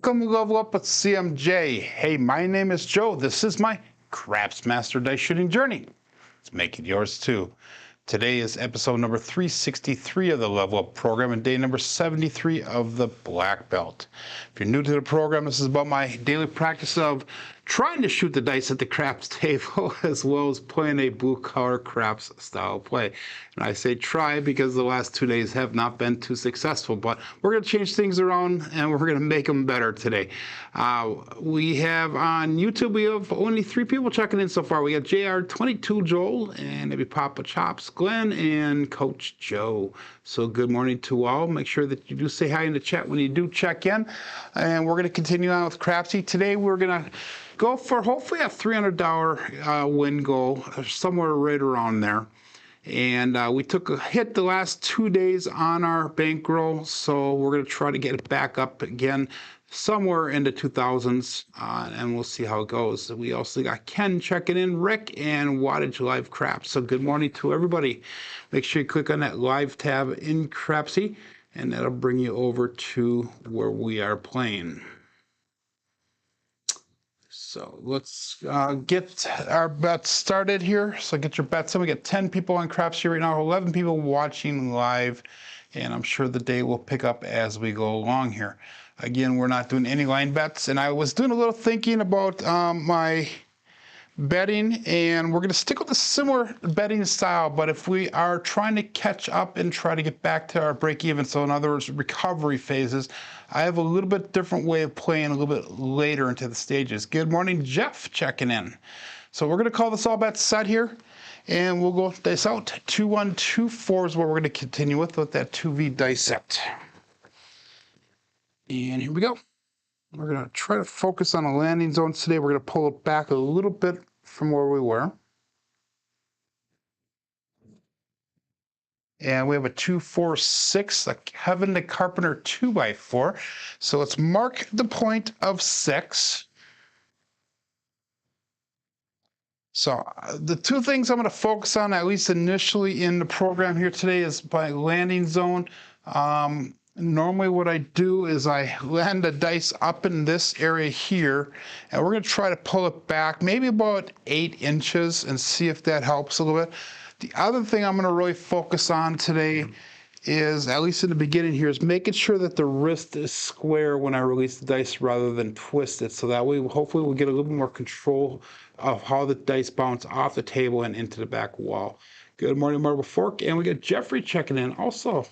Welcome to Level Up with CMJ. Hey, my name is Joe. This is my Craps Master Dice Shooting Journey. Let's make it yours too. Today is episode number 363 of the Level Up program and day number 73 of the Black Belt. If you're new to the program, this is about my daily practice of trying to shoot the dice at the craps table as well as playing a blue collar craps style play. And I say try because the last 2 days have not been too successful, but we're going to change things around and we're going to make them better today. We have on YouTube, we have only 3 people checking in so far. We got JR22 Joel and maybe Papa Chops Glenn and Coach Joe. So good morning to all. Make sure that you do say hi in the chat when you do check in. And we're going to continue on with Crapsee. Today we're going to go for hopefully a $300 win goal, somewhere right around there. And we took a hit the last 2 days on our bankroll, so we're going to try to get it back up again somewhere in the 2000s, and we'll see how it goes. We also got Ken checking in, Rick, and Wattage Live Craps. So good morning to everybody. Make sure you click on that live tab in Crapsee, and that'll bring you over to where we are playing. So let's get our bets started here. So get your bets in. We got 10 people on Crapsee right now, 11 people watching live, and I'm sure the day will pick up as we go along here. Again, we're not doing any line bets, and I was doing a little thinking about my betting, and we're going to stick with a similar betting style, but if we are trying to catch up and try to get back to our break even, so in other words, recovery phases, I have a little bit different way of playing a little bit later into the stages. Good morning, Jeff, checking in. So we're going to call this all bets set here, and we'll go dice out. 2124 is what we're going to continue with that 2V dice set. And here we go. We're going to try to focus on the landing zones today. We're going to pull it back a little bit from where we were. And we have a 2-4-6, a Kevin the Carpenter 2x4. So let's mark the point of 6. So the 2 things I'm going to focus on, at least initially in the program here today, is by landing zone. Normally what I do is I land the dice up in this area here, and we're going to try to pull it back maybe about 8 inches and see if that helps a little bit. The other thing I'm going to really focus on today is, at least in the beginning here, is making sure that the wrist is square when I release the dice rather than twist it. So that way, hopefully we'll get a little bit more control of how the dice bounce off the table and into the back wall. Good morning, Marble Fork. And we got Jeffrey checking in also.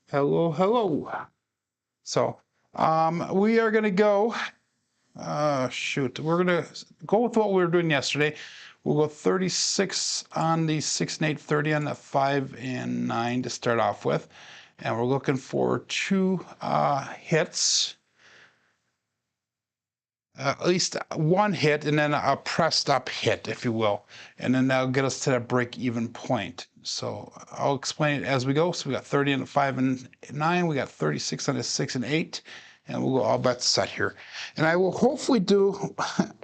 Hello, hello. So we are going to go, we're going to go with what we were doing yesterday. We'll go 36 on the 6 and 8, 30 on the 5 and 9 to start off with. And we're looking for 2 hits, at least 1 hit, and then a pressed up hit, if you will. And then that'll get us to that break even point. So I'll explain it as we go. So we got 30 on the 5 and 9. We got 36 on the 6 and 8. And we'll go all bets set here. And I will hopefully do,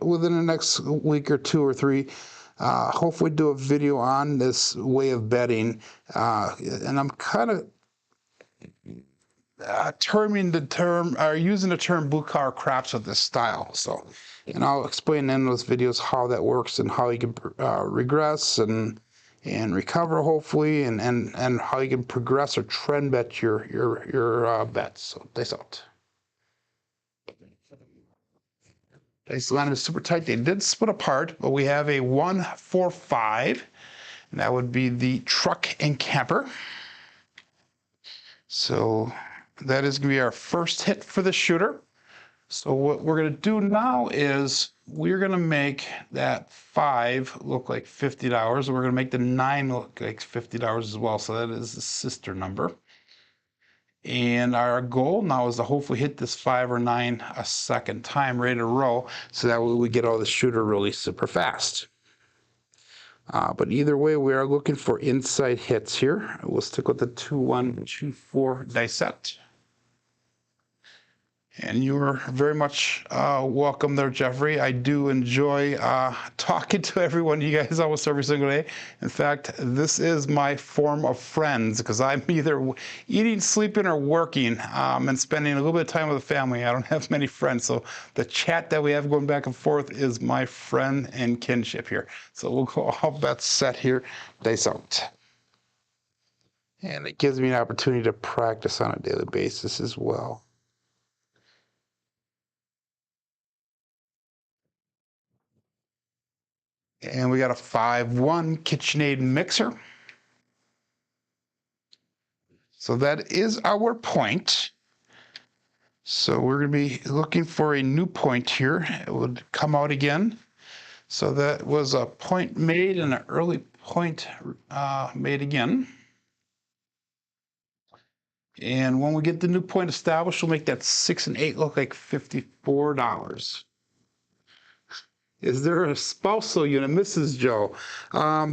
within the next week or 2 or 3, hopefully do a video on this way of betting. And I'm kind of using the term blue collar craps with this style. So, and I'll explain in those videos how that works and how you can regress and recover hopefully, and how you can progress or trend bet your bets. So dice out. Dice landed super tight. They did split apart, but we have a 1-4-5, and that would be the truck and camper. So that is going to be our first hit for the shooter. So what we're going to do now is we're going to make that 5 look like $50, and we're going to make the 9 look like $50 as well. So that is the sister number. And our goal now is to hopefully hit this 5 or 9 a second time right in a row, so that way we get all the shooter really super fast. But either way, we are looking for inside hits here. We'll stick with the 2-1-2-4 dice set. And you are very much welcome there, Jeffrey. I do enjoy talking to everyone, you guys, almost every single day. In fact, this is my form of friends because I'm either eating, sleeping, or working and spending a little bit of time with the family. I don't have many friends, so the chat that we have going back and forth is my friend and kinship here. So we'll go all bets set here, dice out. And it gives me an opportunity to practice on a daily basis as well. And we got a 5-1 KitchenAid mixer. So that is our point. So we're going to be looking for a new point here. It would come out again. So that was a point made and an early point made again. And when we get the new point established, we'll make that 6 and 8 look like $54. Is there a spousal unit, Mrs. Joe?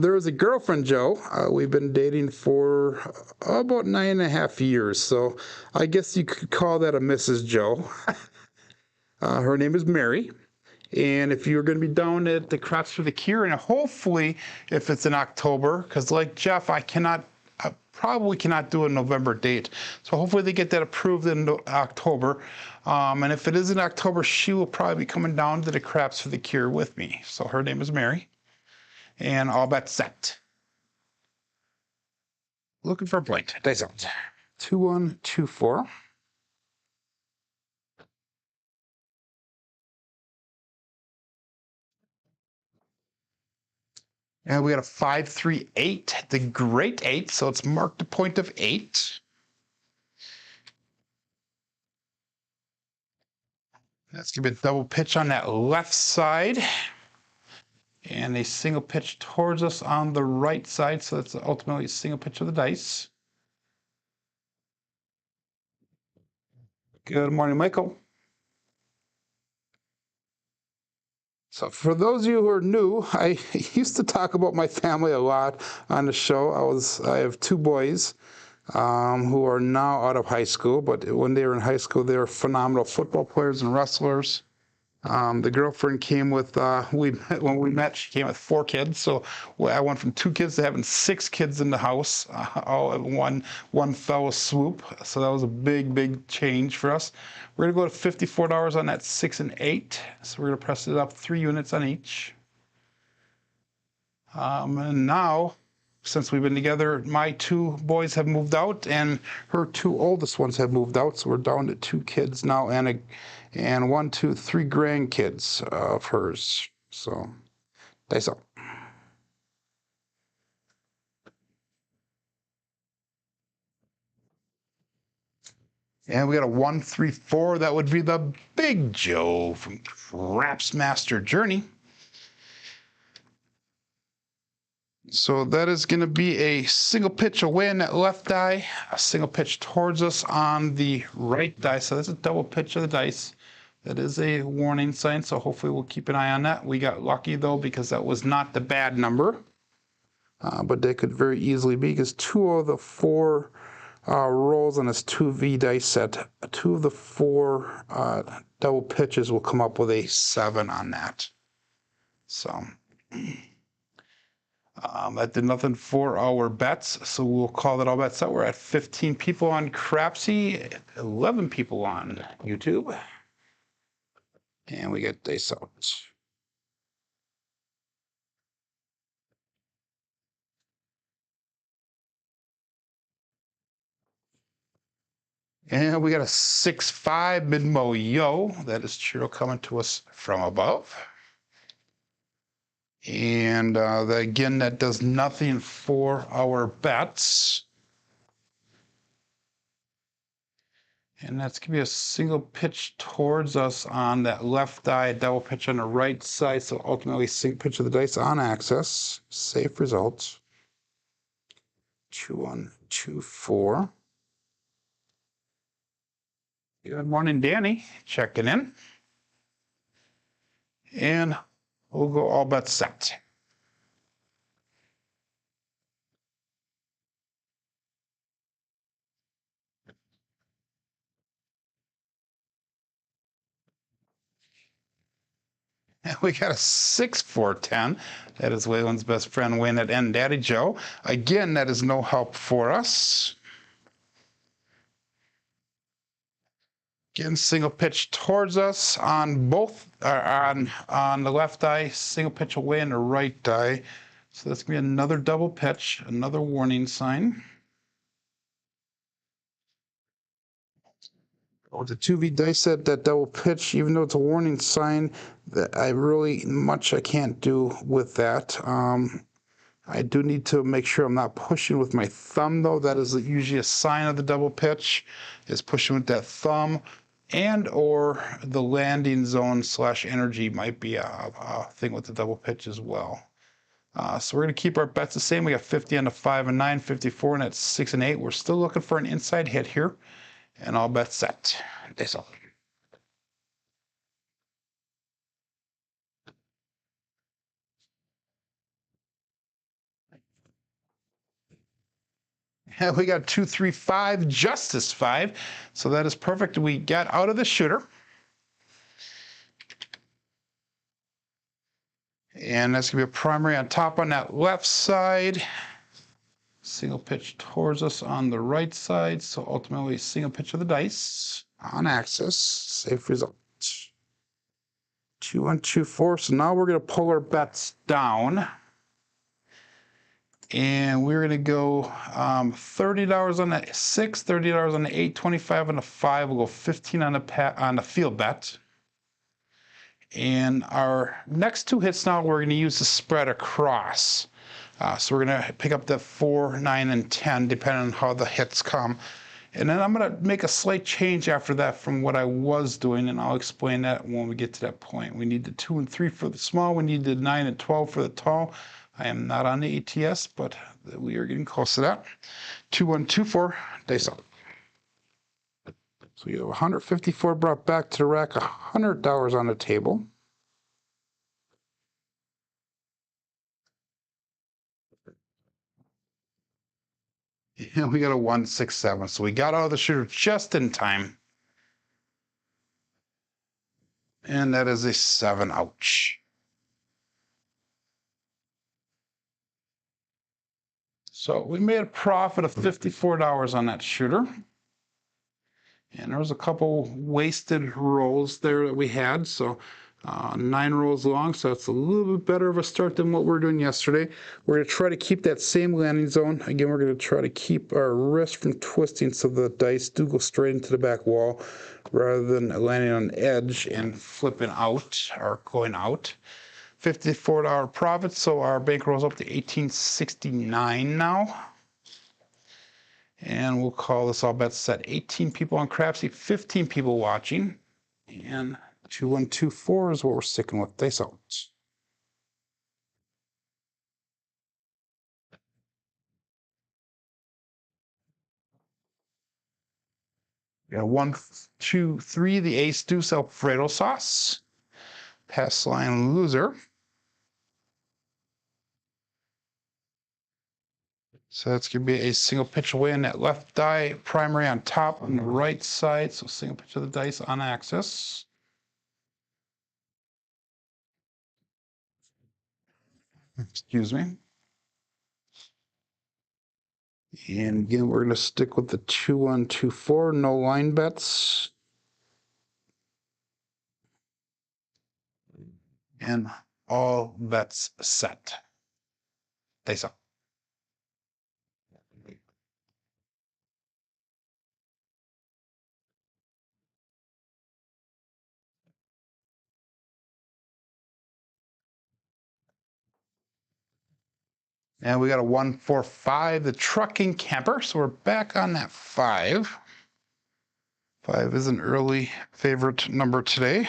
There is a girlfriend, Joe. We've been dating for about 9.5 years, so I guess you could call that a Mrs. Joe. Her name is Mary. And if you're going to be down at the Crapsee for the Cure, and hopefully if it's in October, because like Jeff, I probably cannot do a November date. So hopefully they get that approved in October. And if it is in October, she will probably be coming down to the Crapsee for the Cure with me. So her name is Mary. And all bets set. Looking for a point. Dice out. 2-1, 2-4. And we got a 5-3-8, the great 8, so it's marked a point of 8. That's going to be a double pitch on that left side. And a single pitch towards us on the right side, so that's ultimately a single pitch of the dice. Good morning, Michael. So for those of you who are new, I used to talk about my family a lot on the show. I have 2 boys who are now out of high school, but when they were in high school, they were phenomenal football players and wrestlers. The girlfriend came with, when we met, she came with 4 kids. So I went from 2 kids to having 6 kids in the house, all at one fell swoop. So that was a big, big change for us. We're going to go to $54 on that 6 and 8. So we're going to press it up 3 units on each. And now, since we've been together, my 2 boys have moved out and her 2 oldest ones have moved out. So we're down to 2 kids now and 1, 2, 3 grandkids of hers. So, dice up. And we got a 1-3-4. That would be the Big Joe from Crapsee Master Journey. So that is going to be a single pitch away on that left die, a single pitch towards us on the right die. So that's a double pitch of the dice. That is a warning sign, so hopefully we'll keep an eye on that. We got lucky, though, because that was not the bad number. But that could very easily be, because 2 of the 4 rolls on this 2V dice set, 2 of the 4 double pitches will come up with a 7 on that. So that did nothing for our bets, so we'll call that all bets set. We're at 15 people on Crapsee, 11 people on YouTube. And we get dice out. And we got a 6-5 mid-mo yo. That is Chiro coming to us from above. And again, that does nothing for our bets. And that's going to be a single pitch towards us on that left die, double pitch on the right side. So ultimately, single pitch of the dice on access. Safe results. 2-1, 2-4. Good morning, Danny. Checking in. And we'll go all bets set. And we got a 6-4-10. That is Waylon's best friend, Wayne at N Daddy Joe. Again, that is no help for us. Again, single pitch towards us on both, on the left die, single pitch away on the right die. So that's going to be another double pitch, another warning sign. With the 2V dice set, that double pitch, even though it's a warning sign, that I can't do with that. I do need to make sure I'm not pushing with my thumb, though. That is usually a sign of the double pitch, is pushing with that thumb, and or the landing zone / energy might be a thing with the double pitch as well. So we're going to keep our bets the same. We got 50 on the 5 and 9, 54 and at 6 and 8. We're still looking for an inside hit here, and all bets set. That's all. And we got 2, 3, 5, Justice 5. So that is perfect. We got out of the shooter. And that's going to be a primary on top on that left side. Single pitch towards us on the right side. So ultimately, single pitch of the dice on axis. Safe result. 2, 1, 2, 4. So now we're going to pull our bets down. And we're going to go $30 on the 6, $30 on the 8, 25 on the 5. We'll go 15 on the field bet. And our next two hits now, we're going to use the spread across. So we're going to pick up the 4, 9, and 10, depending on how the hits come. And then I'm going to make a slight change after that from what I was doing, and I'll explain that when we get to that point. We need the 2 and 3 for the small. We need the 9 and 12 for the tall. I am not on the ATS, but we are getting close to that. 2, 1, 2, 4, dice up. So you have 154 brought back to the rack, $100 on the table. And we got a 1, 6, 7. So we got out of the shooter just in time. And that is a 7. Ouch. So we made a profit of $54 on that shooter. And there was a couple wasted rolls there that we had. So 9 rolls long, so it's a little bit better of a start than what we were doing yesterday. We're going to try to keep that same landing zone. Again, we're going to try to keep our wrist from twisting so the dice do go straight into the back wall rather than landing on the edge and flipping out or going out. $54 profit, so our bankroll's up to $18.69 now. And we'll call this all bets set. 18 people on Crapsee, 15 people watching. And 2, 1, 2, 4 is what we're sticking with. Dice out. We got 1, 2, 3, the ace deuce Alfredo sauce. Pass line loser. So that's going to be a single pitch away on that left die, primary on top on the right side. So single pitch of the dice on axis. Excuse me. And again, we're going to stick with the 2, 1, 2, 4, no line bets. And all bets set. Dice up. And we got a 1, 4, 5, the trucking camper. So we're back on that 5. 5 is an early favorite number today.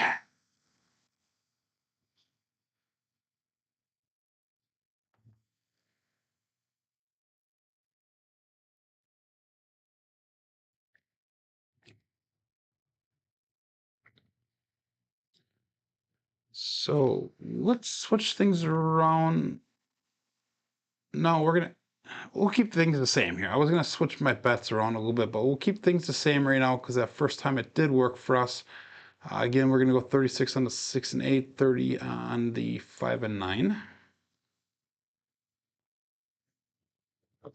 So let's switch things around. No, we'll keep things the same here. I was going to switch my bets around a little bit, but we'll keep things the same right now because that first time it did work for us. Again, we're going to go 36 on the 6 and 8, 30 on the 5 and 9.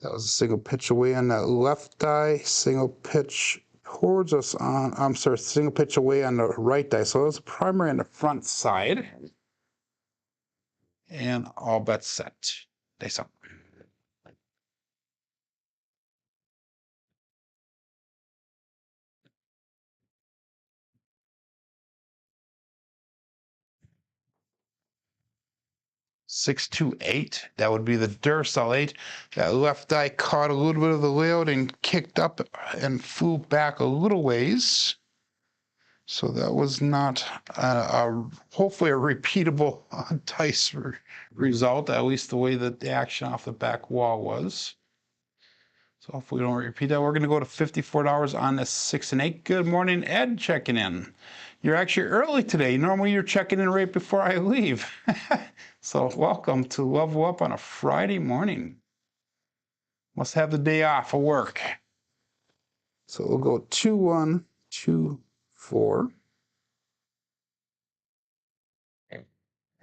That was a single pitch away on that left die, single pitch towards us on, single pitch away on the right die. So it was a primary on the front side. And all bets set. Dice up. Six, 2, 8. That would be the Duracell 8. That left eye caught a little bit of the layout and kicked up and flew back a little ways. So that was not hopefully a repeatable dice result, at least the way that the action off the back wall was. So hopefully we don't repeat that. We're going to go to $54 on the 6 and 8. Good morning, Ed, checking in. You're actually early today. Normally you're checking in right before I leave. So welcome to Level Up on a Friday morning. Must have the day off of work. So we'll go 2, 1, 2, 4. And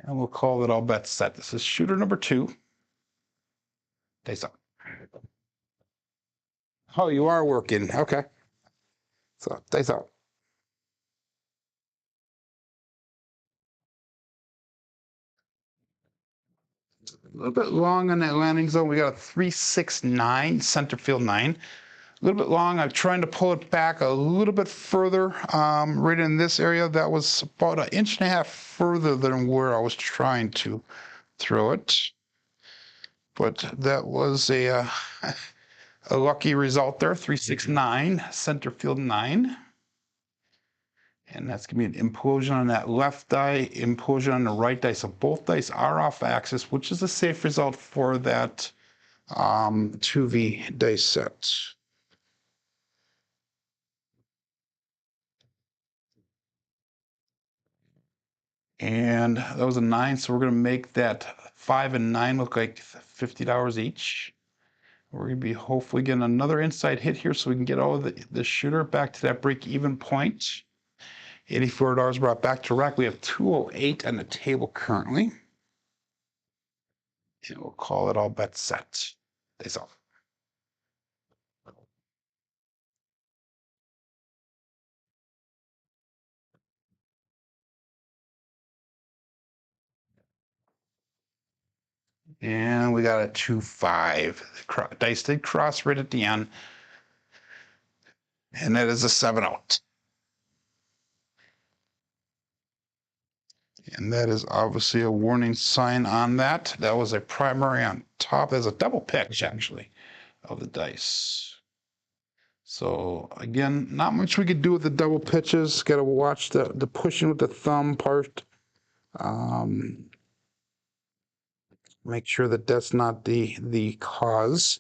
we'll call it all bets set. This is shooter number 2. Dice up. Oh, you are working. Okay. So dice up. A little bit long on that landing zone. We got a 369 center field 9. A little bit long. I'm trying to pull it back a little bit further. Right in this area, that was about 1.5 inches further than where I was trying to throw it. But that was a lucky result there. 369 center field 9. And that's going to be an implosion on that left die, implosion on the right die. So both dice are off axis, which is a safe result for that 2V dice set. And that was a 9, so we're going to make that 5 and 9 look like $50 each. We're going to be hopefully getting another inside hit here so we can get all of the shooter back to that break-even point. $84 brought back to rack. We have 208 on the table currently. And we'll call it all bets set. Dice off. And we got a 2-5. Dice did cross right at the end. And that is a 7 out. And that is obviously a warning sign on that. That was a primary on top. There's a double pitch, actually, of the dice. So, again, not much we could do with the double pitches. Got to watch the pushing with the thumb part. Make sure that that's not the cause.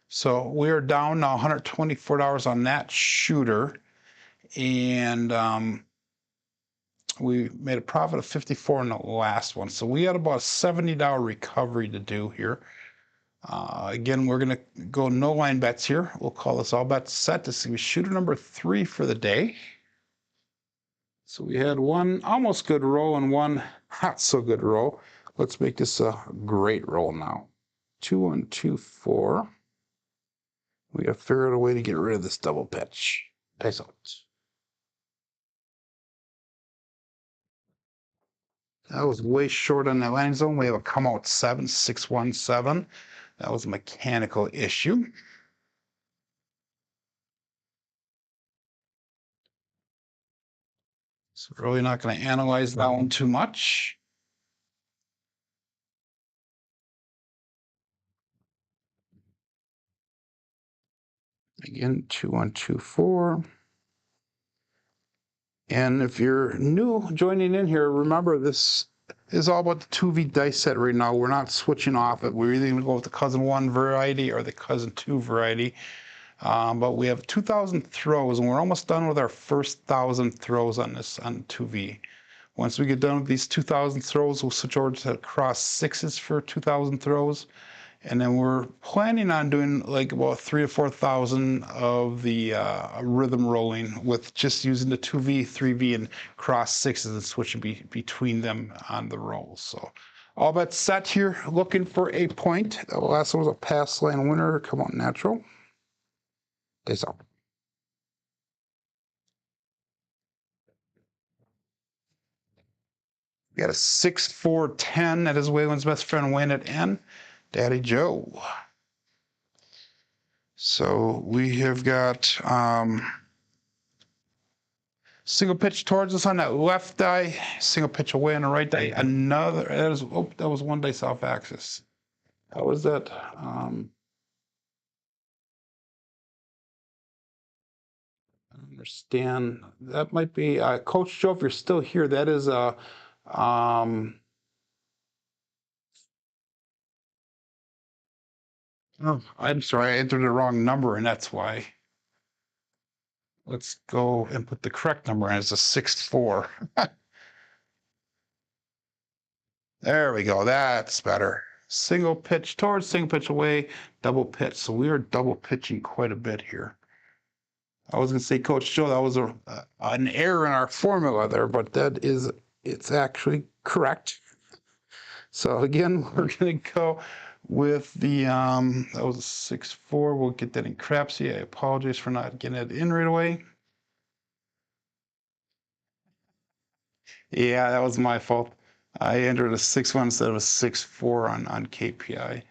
So we are down now $124 on that shooter. And we made a profit of $54 in the last one. So we had about a $70 recovery to do here. Again, we're going to go no line bets here. We'll call this all bets set. This is shooter number 3 for the day. So we had one almost good roll and one not so good roll. Let's make this a great roll now. 2, 1, 2, 4. We got to figure out a way to get rid of this double pitch. Dice out. That was way short on that landing zone. We have a come out 7, 6, 1, 7. That was a mechanical issue. So we're really not going to analyze that one too much. Again, 2, 1, 2, 4. And if you're new joining in here, remember this is all about the 2V dice set right now. We're not switching off it. We're either going to go with the cousin 1 variety or the cousin 2 variety. But we have 2,000 throws, and we're almost done with our first 1,000 throws on this on 2V. Once we get done with these 2,000 throws, we'll switch over to cross 6s for 2,000 throws. And then we're planning on doing like about 3,000 to 4,000 of the rhythm rolling with just using the 2V, 3V, and cross sixes and switching between them on the rolls. So all that set here, looking for a point. The last one was a pass line winner. Come on, natural. Days up. We got a 6-4-10. That is Waylon's best friend Wayne at N. Daddy Joe. So we have got single pitch towards us on that left die, single pitch away on the right die. Another, that was one dice off axis. How was that? I don't understand. That might be Coach Joe. If you're still here, that is a. Oh, I'm sorry, I entered the wrong number, and that's why. Let's go and put the correct number in. It's a 6-4. There we go. That's better. Single pitch towards, single pitch away, double pitch. So we are double pitching quite a bit here. I was going to say, Coach Joe, that was an error in our formula there, but it's actually correct. So again, we're going to go with the, that was a 6-4. We'll get that in Crapsee. I apologize for not getting it in right away. Yeah, that was my fault. I entered a 6-1 instead of a 6-4 on KPI.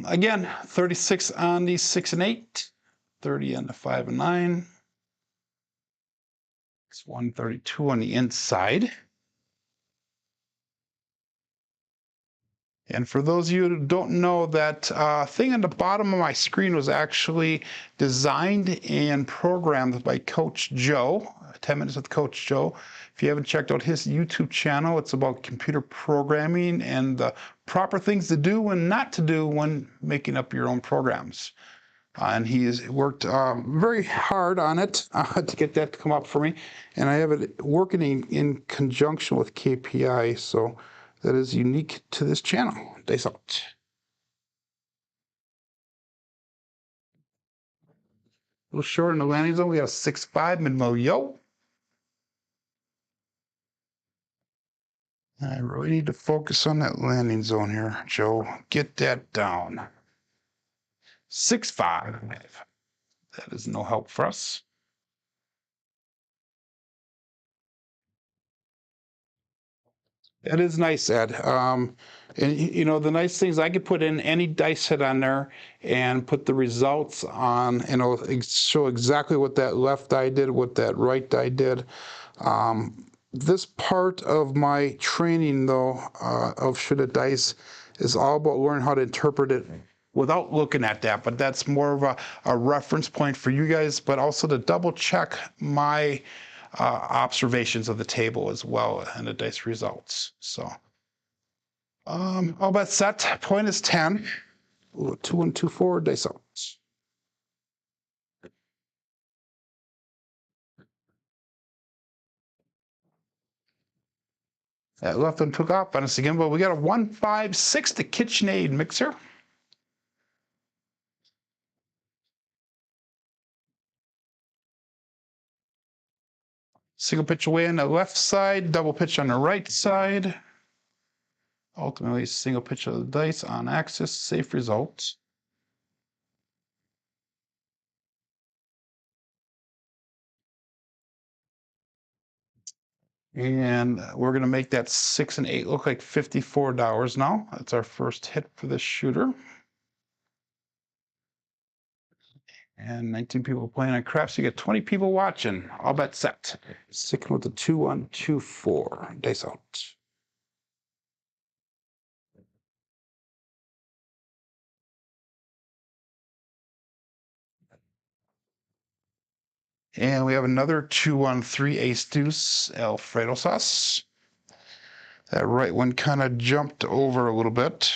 Again, 36 on the 6 and 8, 30 on the 5 and 9. It's 132 on the inside. And for those of you who don't know, that thing on the bottom of my screen was actually designed and programmed by Coach Joe, 10 Minutes with Coach Joe. If you haven't checked out his YouTube channel, it's about computer programming and the proper things to do and not to do when making up your own programs. And he has worked very hard on it to get that to come up for me. And I have it working in conjunction with KPI, so that is unique to this channel. Dice out. A little short in the landing zone. We have 6-5 mid-mo yo. I really need to focus on that landing zone here, Joe. Get that down. 6-5. That is no help for us. That is nice, Ed. And you know, the nice thing is I could put in any dice set on there and put the results on, and it'll show exactly what that left die did, what that right die did. This part of my training, though, of should a dice is all about learning how to interpret it without looking at that. But that's more of a reference point for you guys, but also to double check my observations of the table as well and the dice results. So all that set. Point is 10. 2 1 2 4 dice out. That left one took off on us again, but we got a 1-5-6 the KitchenAid mixer. Single pitch away on the left side, double pitch on the right side. Ultimately, single pitch of the dice on axis, safe result. And we're going to make that 6 and 8 look like $54 now. That's our first hit for this shooter. And 19 people playing on Crapsee. You got 20 people watching. All bet set. Sticking with the 2 1 2 4. Dice out. And we have another 2-1-3 ace deuce Alfredo sauce. That right one kind of jumped over a little bit.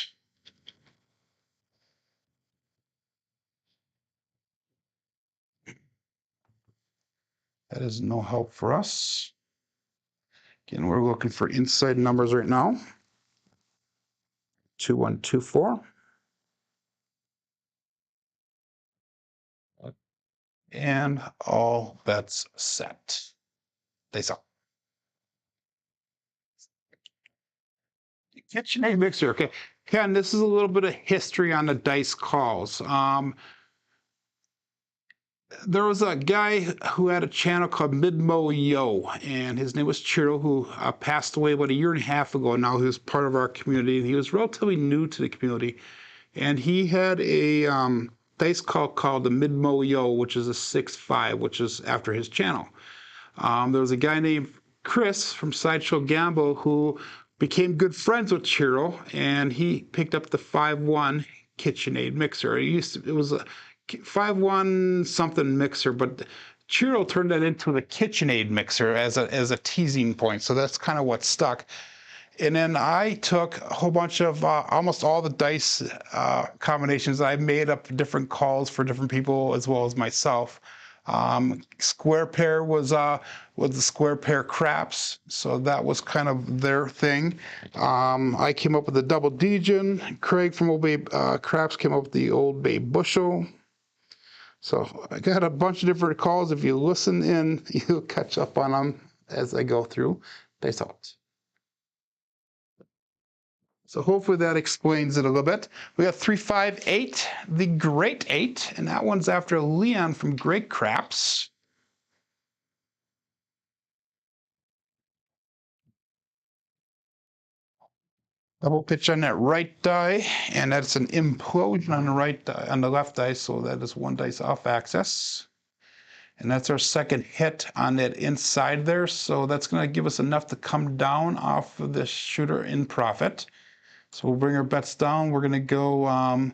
That is no help for us. Again, we're looking for inside numbers right now. 2 1 2 4. And all bets set. Face up. KitchenAid mixer. Okay. Ken, this is a little bit of history on the dice calls. There was a guy who had a channel called Midmo Yo, and his name was Chiro, who passed away about a year and a half ago. Now he was part of our community. He was relatively new to the community, and he had a dice call called the Midmo Yo, which is a 6-5, which is after his channel. There was a guy named Chris from Sideshow Gamble who became good friends with Chiro, and he picked up the 5-1 KitchenAid mixer. It was a 5-1 something mixer, but Chiro turned that into the KitchenAid mixer as a teasing point. So that's kind of what stuck. And then I took a whole bunch of almost all the dice combinations. I made up different calls for different people as well as myself. Square pair was the square pair craps, so that was kind of their thing. I came up with the double Degen. Craig from Old Bay Craps came up with the Old Bay Bushel. So I got a bunch of different calls. If you listen in, you'll catch up on them as I go through. Dice out. So hopefully that explains it a little bit. We got 358, the Great 8, and that one's after Leon from Great Craps. Double pitch on that right die, and that's an implosion on the right die, on the left die, so that is one dice off axis. And that's our second hit on that inside there, so that's going to give us enough to come down off of this shooter in profit. So we'll bring our bets down. We're going to go,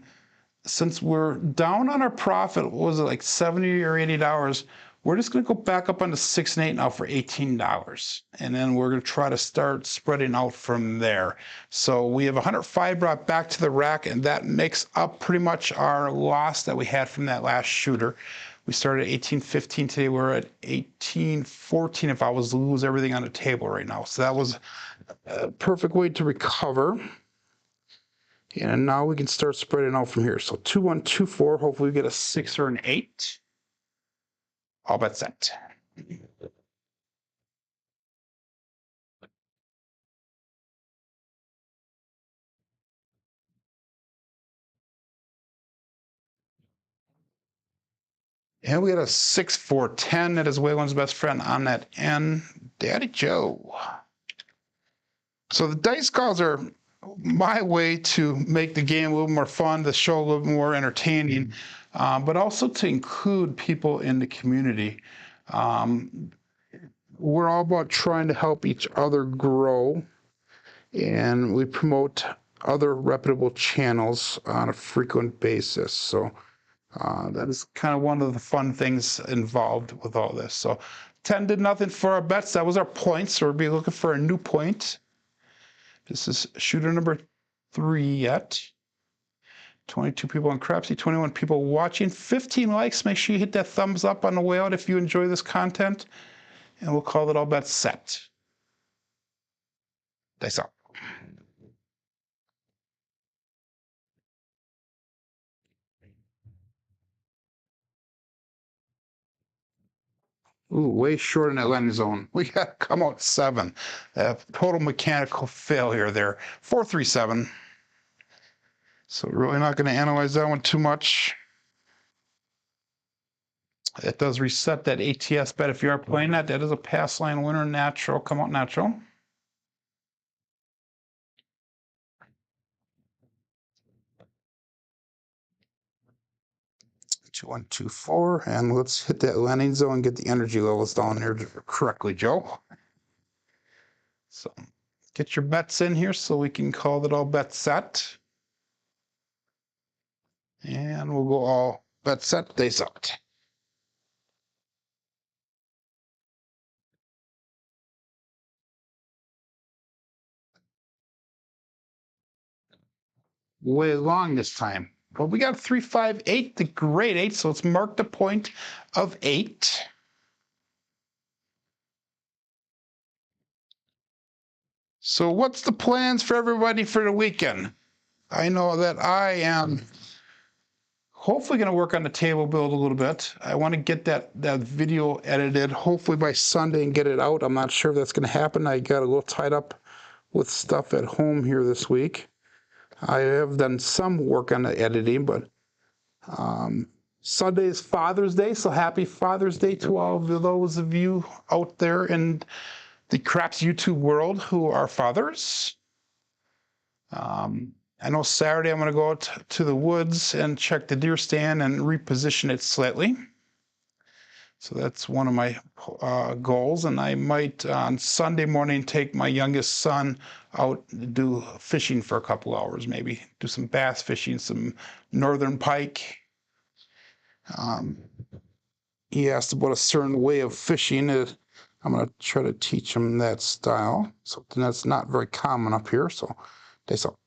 since we're down on our profit, what was it, like $70 or $80? We're just going to go back up onto 6 and 8 now for $18. And then we're going to try to start spreading out from there. So we have 105 brought back to the rack, and that makes up pretty much our loss that we had from that last shooter. We started at 1815 today. We're at 1814 if I was to lose everything on the table right now. So that was a perfect way to recover. And now we can start spreading out from here. So 2, 1, 2, 4. Hopefully we get a 6 or an 8. All bets set. And we got a 6, 4, 10. That is Waylon's best friend on that end. Daddy Joe. So the dice calls are my way to make the game a little more fun, the show a little more entertaining, but also to include people in the community. We're all about trying to help each other grow, and we promote other reputable channels on a frequent basis. So that is kind of one of the fun things involved with all this. So 10 did nothing for our bets. That was our points. So we'll be looking for a new point. This is shooter number 3 yet. 22 people on Crapsee, 21 people watching, 15 likes. Make sure you hit that thumbs up on the way out if you enjoy this content. And we'll call it all bets set. Dice up. Ooh, way short in that landing zone. We got to come out 7. Total mechanical failure there. 437. So we're really not going to analyze that one too much. It does reset that ATS bet. If you are playing that, that is a pass line winner, natural. Come out natural. 2, 1, 2, 4, and let's hit that landing zone and get the energy levels down here correctly, Joe. So get your bets in here so we can call it all bets set. And we'll go all bets set, days out. Way long this time. But we got 358, the Great 8, so let's mark the point of 8. So what's the plans for everybody for the weekend? I know that I am Hopefully going to work on the table build a little bit. I want to get that video edited hopefully by Sunday and get it out. I'm not sure if that's going to happen. I got a little tied up with stuff at home here this week. I have done some work on the editing, but Sunday is Father's Day, so happy Father's Day to all of those of you out there in the Craps YouTube world who are fathers. I know Saturday I'm going to go out to the woods and check the deer stand and reposition it slightly. So that's one of my goals. And I might on Sunday morning take my youngest son out to do fishing for a couple hours, maybe do some bass fishing, some northern pike. He asked about a certain way of fishing. I'm going to try to teach him that style. Something that's not very common up here. So that's all.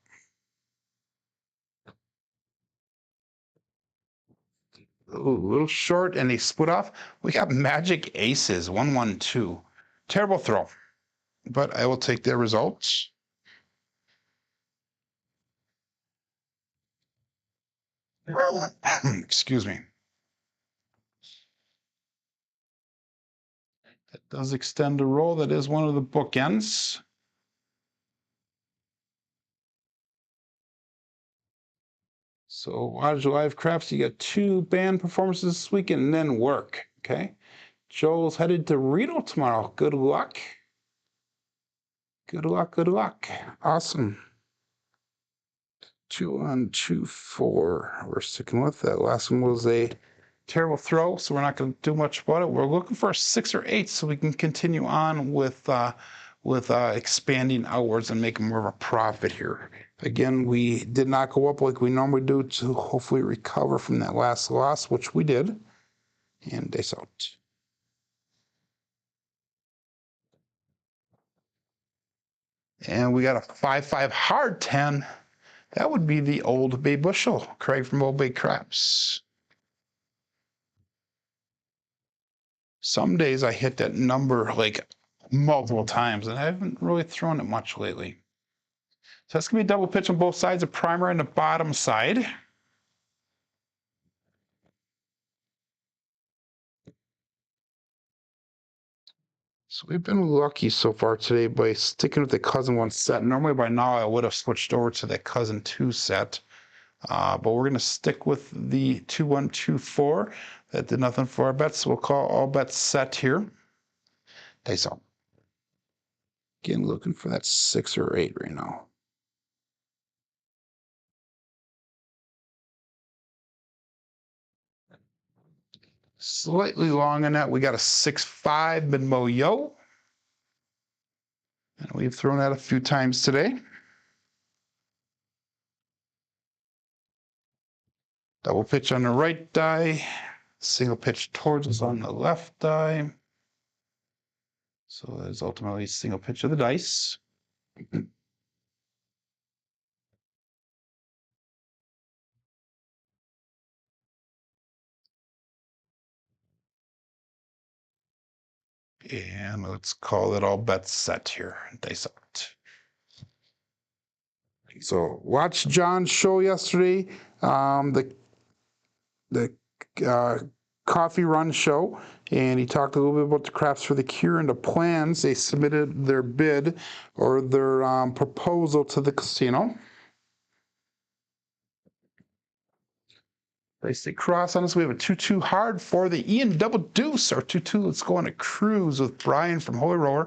A little short and they split off. We got magic aces, 1-1-2. Terrible throw, but I will take their results. Excuse me. That does extend the roll. That is one of the bookends. So watch live Crapsee. You got 2 band performances this weekend and then work. Okay. Joel's headed to Reno tomorrow. Good luck. Good luck. Good luck. Awesome. 2-1-2-4. We're sticking with that. Last one was a terrible throw, so we're not going to do much about it. We're looking for a 6 or 8 so we can continue on with expanding outwards and making more of a profit here. Again, we did not go up like we normally do to hopefully recover from that last loss, which we did. And days out. And we got a 5-5 hard 10. That would be the Old Bay Bushel. Craig from Old Bay Craps. Some days I hit that number like multiple times, and I haven't really thrown it much lately. So that's going to be a double pitch on both sides, a primer on the bottom side. So we've been lucky so far today by sticking with the cousin 1 set. Normally by now I would have switched over to the cousin 2 set. But we're going to stick with the 2-1-2-4. That did nothing for our bets. So we'll call all bets set here. Dice up. Again, looking for that 6 or 8 right now. Slightly long on that. We got a 6-5 mid-mo-yo. And we've thrown that a few times today. Double pitch on the right die. Single pitch towards us on the left die. So there's ultimately a single pitch of the dice. And let's call it all bets set here. Dice out. So watch John's show yesterday, the coffee run show, and he talked a little bit about the Craps for the Cure and the plans. They submitted their bid or their proposal to the casino. They say cross on us. We have a 2-2 hard for the Ian Double Deuce, or 2-2. Let's go on a cruise with Brian from Holy Roller.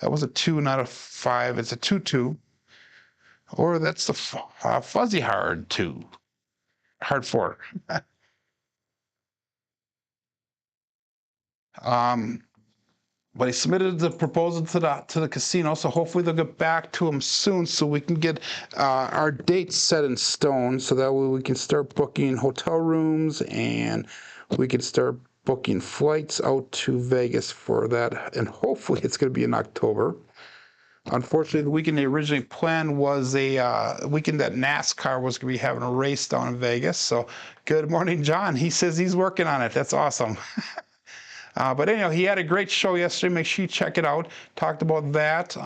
That was a 2, not a 5. It's a 2-2. Or that's the fuzzy hard 2. Hard 4. But he submitted the proposal to the casino, so hopefully they'll get back to him soon so we can get our dates set in stone, so that way we can start booking hotel rooms and we can start booking flights out to Vegas for that, and hopefully it's going to be in October. Unfortunately, the weekend they originally planned was a weekend that NASCAR was going to be having a race down in Vegas. So good morning, John. He says he's working on it. That's awesome. But anyhow, he had a great show yesterday. Make sure you check it out. Talked about that.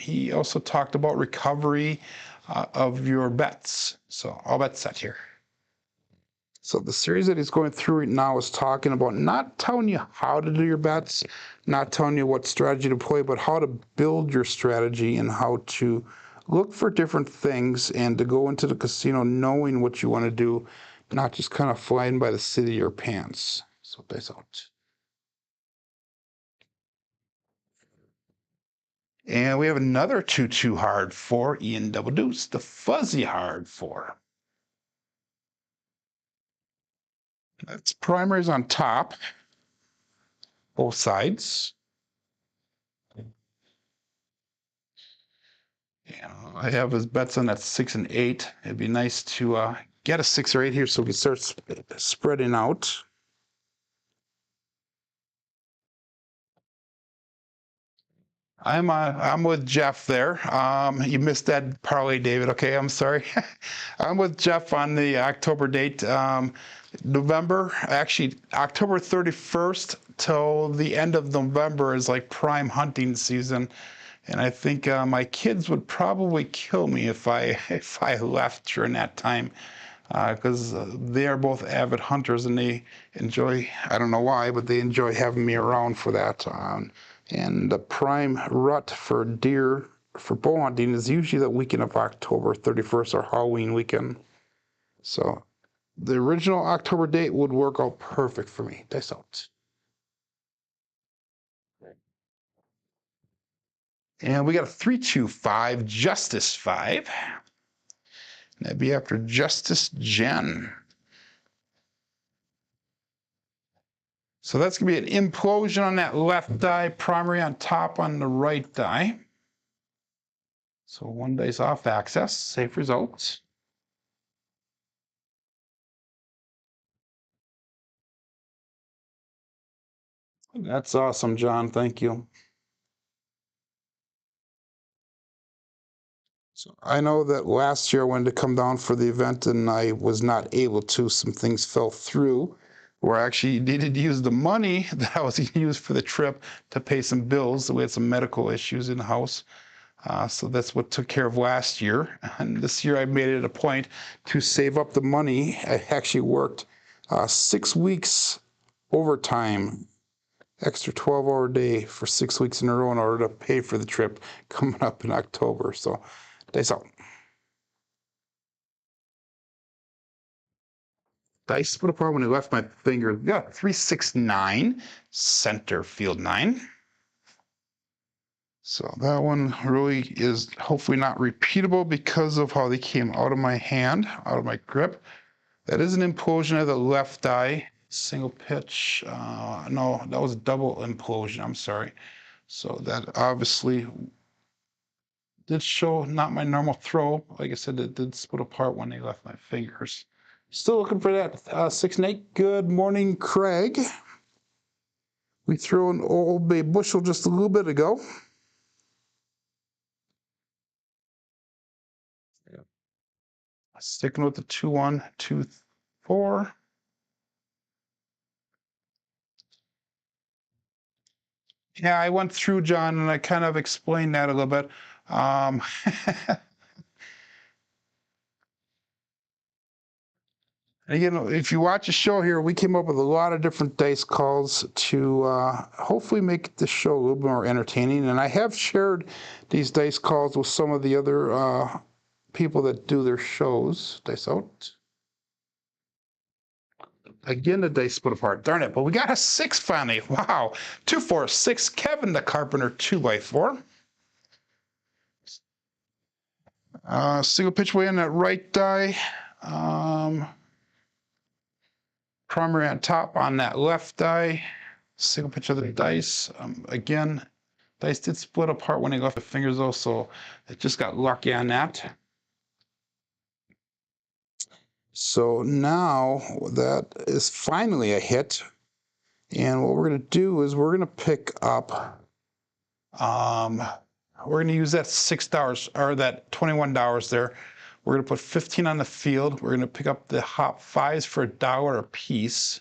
He also talked about recovery of your bets. So all bets set here. So the series that he's going through right now is talking about not telling you how to do your bets, not telling you what strategy to play, but how to build your strategy and how to look for different things and to go into the casino knowing what you want to do, not just kind of flying by the seat of your pants. So that's out. And we have another 2-2 hard 4, Ian Double Deuce, the fuzzy hard 4. That's primaries on top, both sides. Yeah, I have his bets on that 6 and 8. It'd be nice to get a 6 or 8 here so we start spreading out. I'm with Jeff there. You missed that parlay, David. Okay, I'm sorry. I'm with Jeff on the October date. November, actually October 31st till the end of November is like prime hunting season, and I think my kids would probably kill me if I left during that time, because they are both avid hunters and they enjoy, I don't know why, but they enjoy having me around for that. And the prime rut for deer for bow hunting is usually the weekend of October 31st or Halloween weekend. So the original October date would work out perfect for me. Dice out. And we got a 3-2-5, Justice 5. That'd be after Justice Jen. So that's going to be an implosion on that left die, primary on top on the right die. So one dice off access, safe results. That's awesome, John. Thank you. So I know that last year I wanted to come down for the event and I was not able to. Some things fell through where I actually needed to use the money that I was going to use for the trip to pay some bills. We had some medical issues in the house. So that's what took care of last year. And this year I made it a point to save up the money. I actually worked 6 weeks overtime, extra 12-hour day for 6 weeks in a row in order to pay for the trip coming up in October. So dice out. Dice split apart when I left my finger. Yeah, 3-6-9, center field 9. So that one really is hopefully not repeatable because of how they came out of my hand, out of my grip. That is an implosion of the left eye. Single pitch. No, that was a double implosion. I'm sorry. So that obviously did show not my normal throw. Like I said, it did split apart when they left my fingers. Still looking for that 6 and 8. Good morning, Craig. We threw an Old Bay bushel just a little bit ago. Sticking with the 2-1, 2-4. Yeah, I went through, John, and I kind of explained that a little bit. Again, if you watch the show here, we came up with a lot of different dice calls to hopefully make the show a little more entertaining. And I have shared these dice calls with some of the other people that do their shows. Dice out. Again, the dice split apart. Darn it, but we got a 6 finally. Wow. 2-4-6. Kevin the Carpenter, 2x4. Single pitch way on that right die. Primary on top on that left die. Single pitch of the dice. Again, dice did split apart when he left the fingers though, so it just got lucky on that. So now that is finally a hit. And what we're going to do is we're going to pick up, we're going to use that $6 or that $21 there. We're going to put 15 on the field. We're going to pick up the hop 5s for $1 a piece.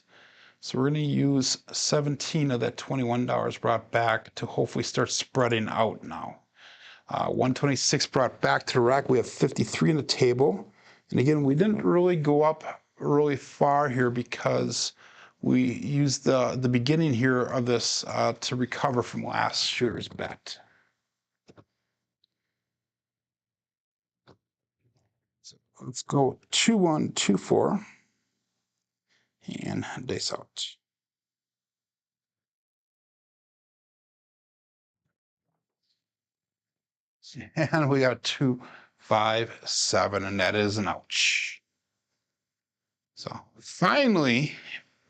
So we're going to use 17 of that $21 brought back to hopefully start spreading out now. 126 brought back to the rack. We have 53 on the table. And again, we didn't really go up really far here because we used the beginning here of this to recover from last shooter's bet. So let's go 2-1, 2-4, and dice out. And we got 2, 5, 7, and that is an ouch. So finally,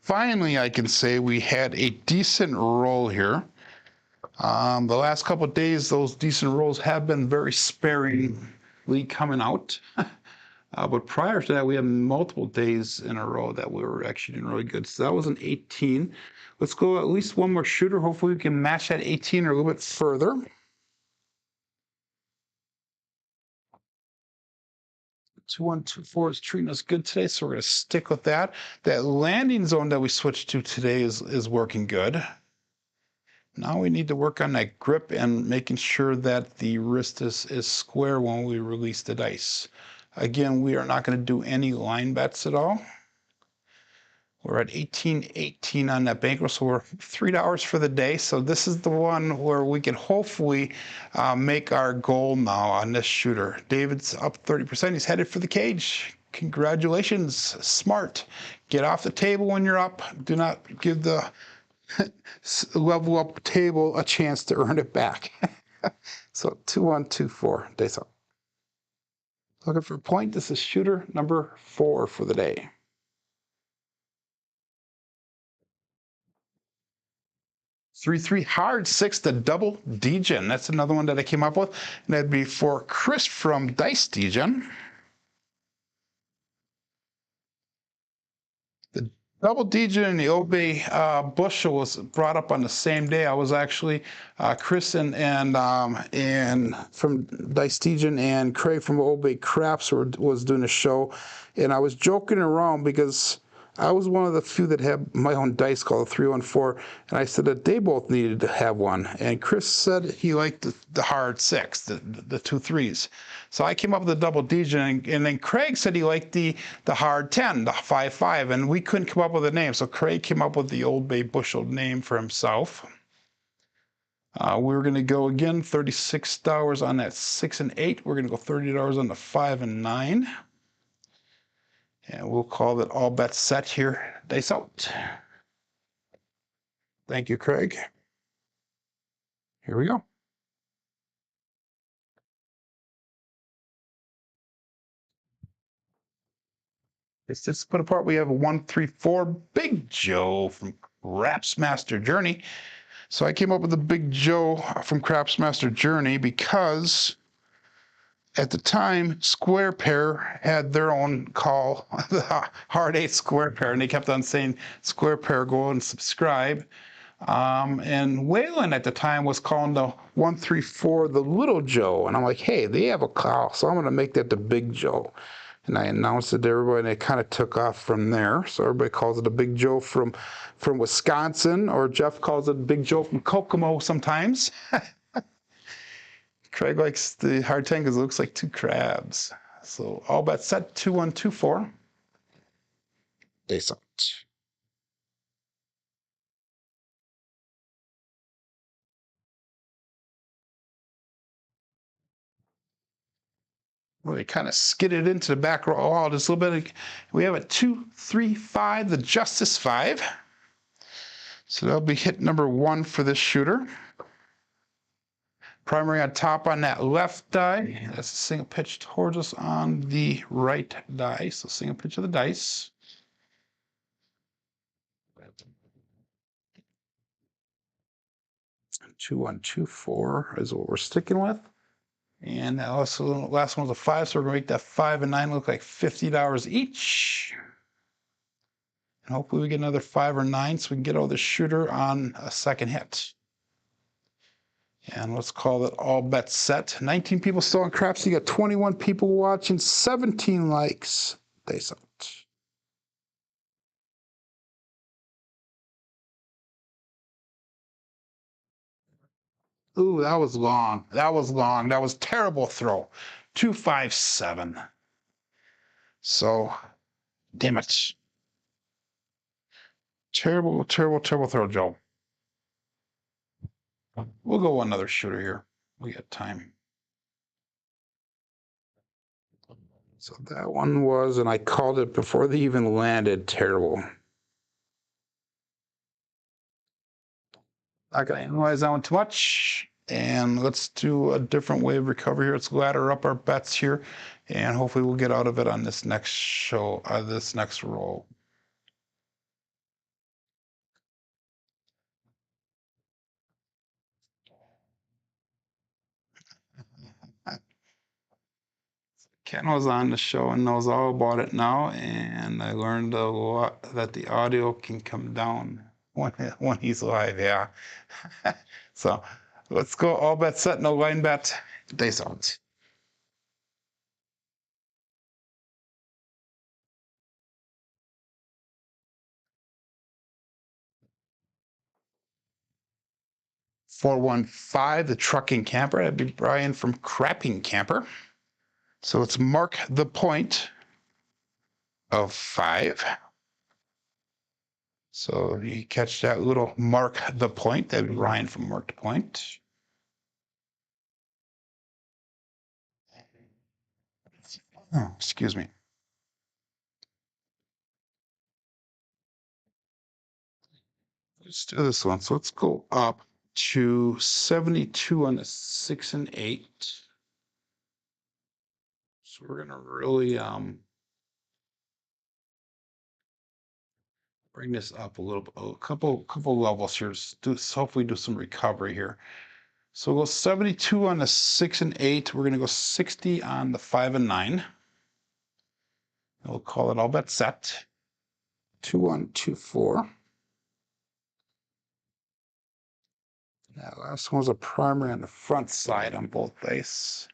I can say we had a decent roll here. The last couple of days, those decent rolls have been very sparingly coming out. But prior to that, we had multiple days in a row that we were actually doing really good. So that was an 18. Let's go at least one more shooter. Hopefully we can match that 18 or a little bit further. 2-1, 2-4 is treating us good today, so we're going to stick with that. That landing zone that we switched to today is working good. Now we need to work on that grip and making sure that the wrist is square when we release the dice. Again, we are not going to do any line bets at all. We're at 18.18 on that bankroll, so we're $3 for the day. So this is the one where we can hopefully make our goal now on this shooter. David's up 30%. He's headed for the cage. Congratulations, smart. Get off the table when you're up. Do not give the level up table a chance to earn it back. So 2-1, 2-4, dice up. Looking for a point. This is shooter number 4 for the day. 3-3 hard 6, the double degen. That's another one that I came up with. And that'd be for Chris from Dice Degen. The double degen and the Obey bushel was brought up on the same day. I was actually Chris and from Dice Degen and Craig from Obey Crapsee was doing a show, and I was joking around because I was one of the few that had my own dice called 314, and I said that they both needed to have one. And Chris said he liked the hard 6, the 2 3s. So I came up with the double degen, and then Craig said he liked the hard 10, the 5-5, and we couldn't come up with a name. So Craig came up with the Old Bay Bushel name for himself. We're going to go again $36 on that 6 and 8. We're going to go $30 on the 5 and 9. And we'll call it all bets set here. Dice out. Thank you, Craig. Here we go. It's just put apart. We have a 1-3-4 Big Joe from Crapsee Journey. So I came up with the Big Joe from Crapsee Journey because at the time, Square Pair had their own call, the Hard 8 Square Pair, and they kept on saying, Square Pair, go and subscribe. And Waylon at the time was calling the 1-3-4 the Little Joe. And I'm like, hey, they have a call, so I'm going to make that the Big Joe. And I announced it to everybody, and it kind of took off from there. So everybody calls it a Big Joe from Wisconsin, or Jeff calls it Big Joe from Kokomo sometimes. Craig likes the hard 10 because it looks like 2 crabs. So all bets set, 2-1, 2-4. Dice out. Really kind of skidded into the back row just a little bit. We have a 2-3-5, the Justice 5. So that'll be hit number 1 for this shooter. Primary on top on that left die. That's a single pitch towards us on the right die. So single pitch of the dice. Two, 1, 2, 4 is what we're sticking with. And also the last one was a 5, so we're going to make that 5 and 9 look like $50 each. And hopefully we get another 5 or 9 so we can get all the shooter on a second hit. And let's call it all bets set. 19 people still on Crapsee. You got 21 people watching, 17 likes. Dice out. Ooh, that was long. That was long. That was terrible throw. 2-5-7. So Damn it. Terrible, terrible, terrible throw, Joe. We'll go another shooter here. We got time. So that one was, and I called it before they even landed, terrible. Not going to analyze that one too much. And let's do a different way of recovery here. Let's ladder up our bets here, and hopefully we'll get out of it on this next show, this next roll. Ken was on the show and knows all about it now, and I learned a lot that the audio can come down when he's live. Yeah. So let's go all bet set, no line bet. Dice out. $415, the trucking camper. That'd be Brian from Crapping Camper. So let's mark the point of 5. So you catch that little mark the point. That'd be Ryan from Mark the Point. Oh, excuse me. Let's do this one. So let's go up to 72 on the 6 and 8. So we're gonna really bring this up a little bit, a couple levels here. So hopefully do some recovery here. So we'll go 72 on the 6 and 8. We're gonna go 60 on the 5 and 9. We'll call it all bet set. 2-1-2-4. That last one was a primary on the front side on both dice.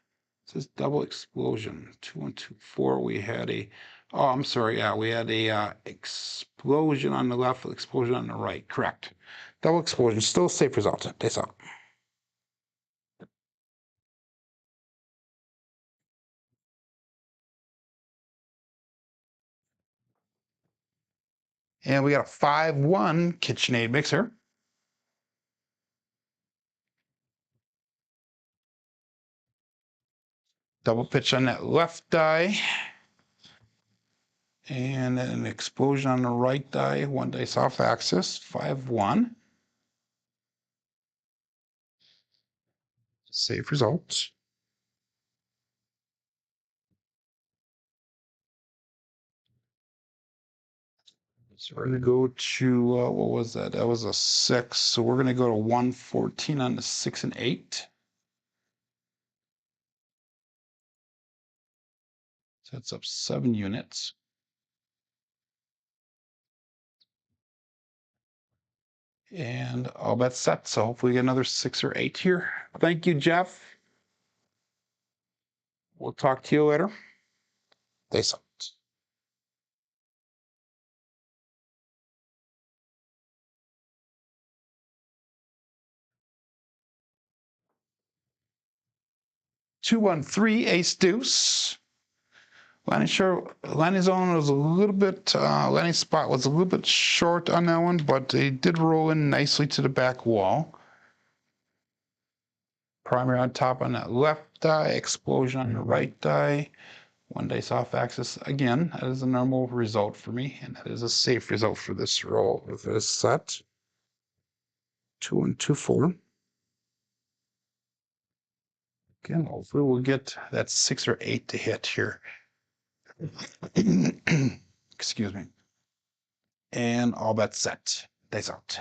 It says double explosion. 2-1-2-4. We had a, oh, I'm sorry. Yeah, we had a explosion on the left, explosion on the right. Correct. Double explosion. Still a safe result. Dice out. And we got a 5-1 KitchenAid mixer. Double pitch on that left die. And then an explosion on the right die. One dice off axis. 5-1. Safe result. So we're going to go to, what was that? That was a 6. So we're going to go to 114 on the 6 and 8. So that's up 7 units. And all bets set. So hopefully we get another 6 or 8 here. Thank you, Jeff. We'll talk to you later. Thanks. 2-1-3 ace deuce. Lanny's zone was a little bit, Lanny's spot was a little bit short on that one, but he did roll in nicely to the back wall. Primary on top on that left die, explosion on the right die. One dice off axis. Again, that is a normal result for me, and that is a safe result for this roll with this set. 2-1-2-4. Again, hopefully we'll get that 6 or 8 to hit here. Excuse me. And all bets set. Dice out.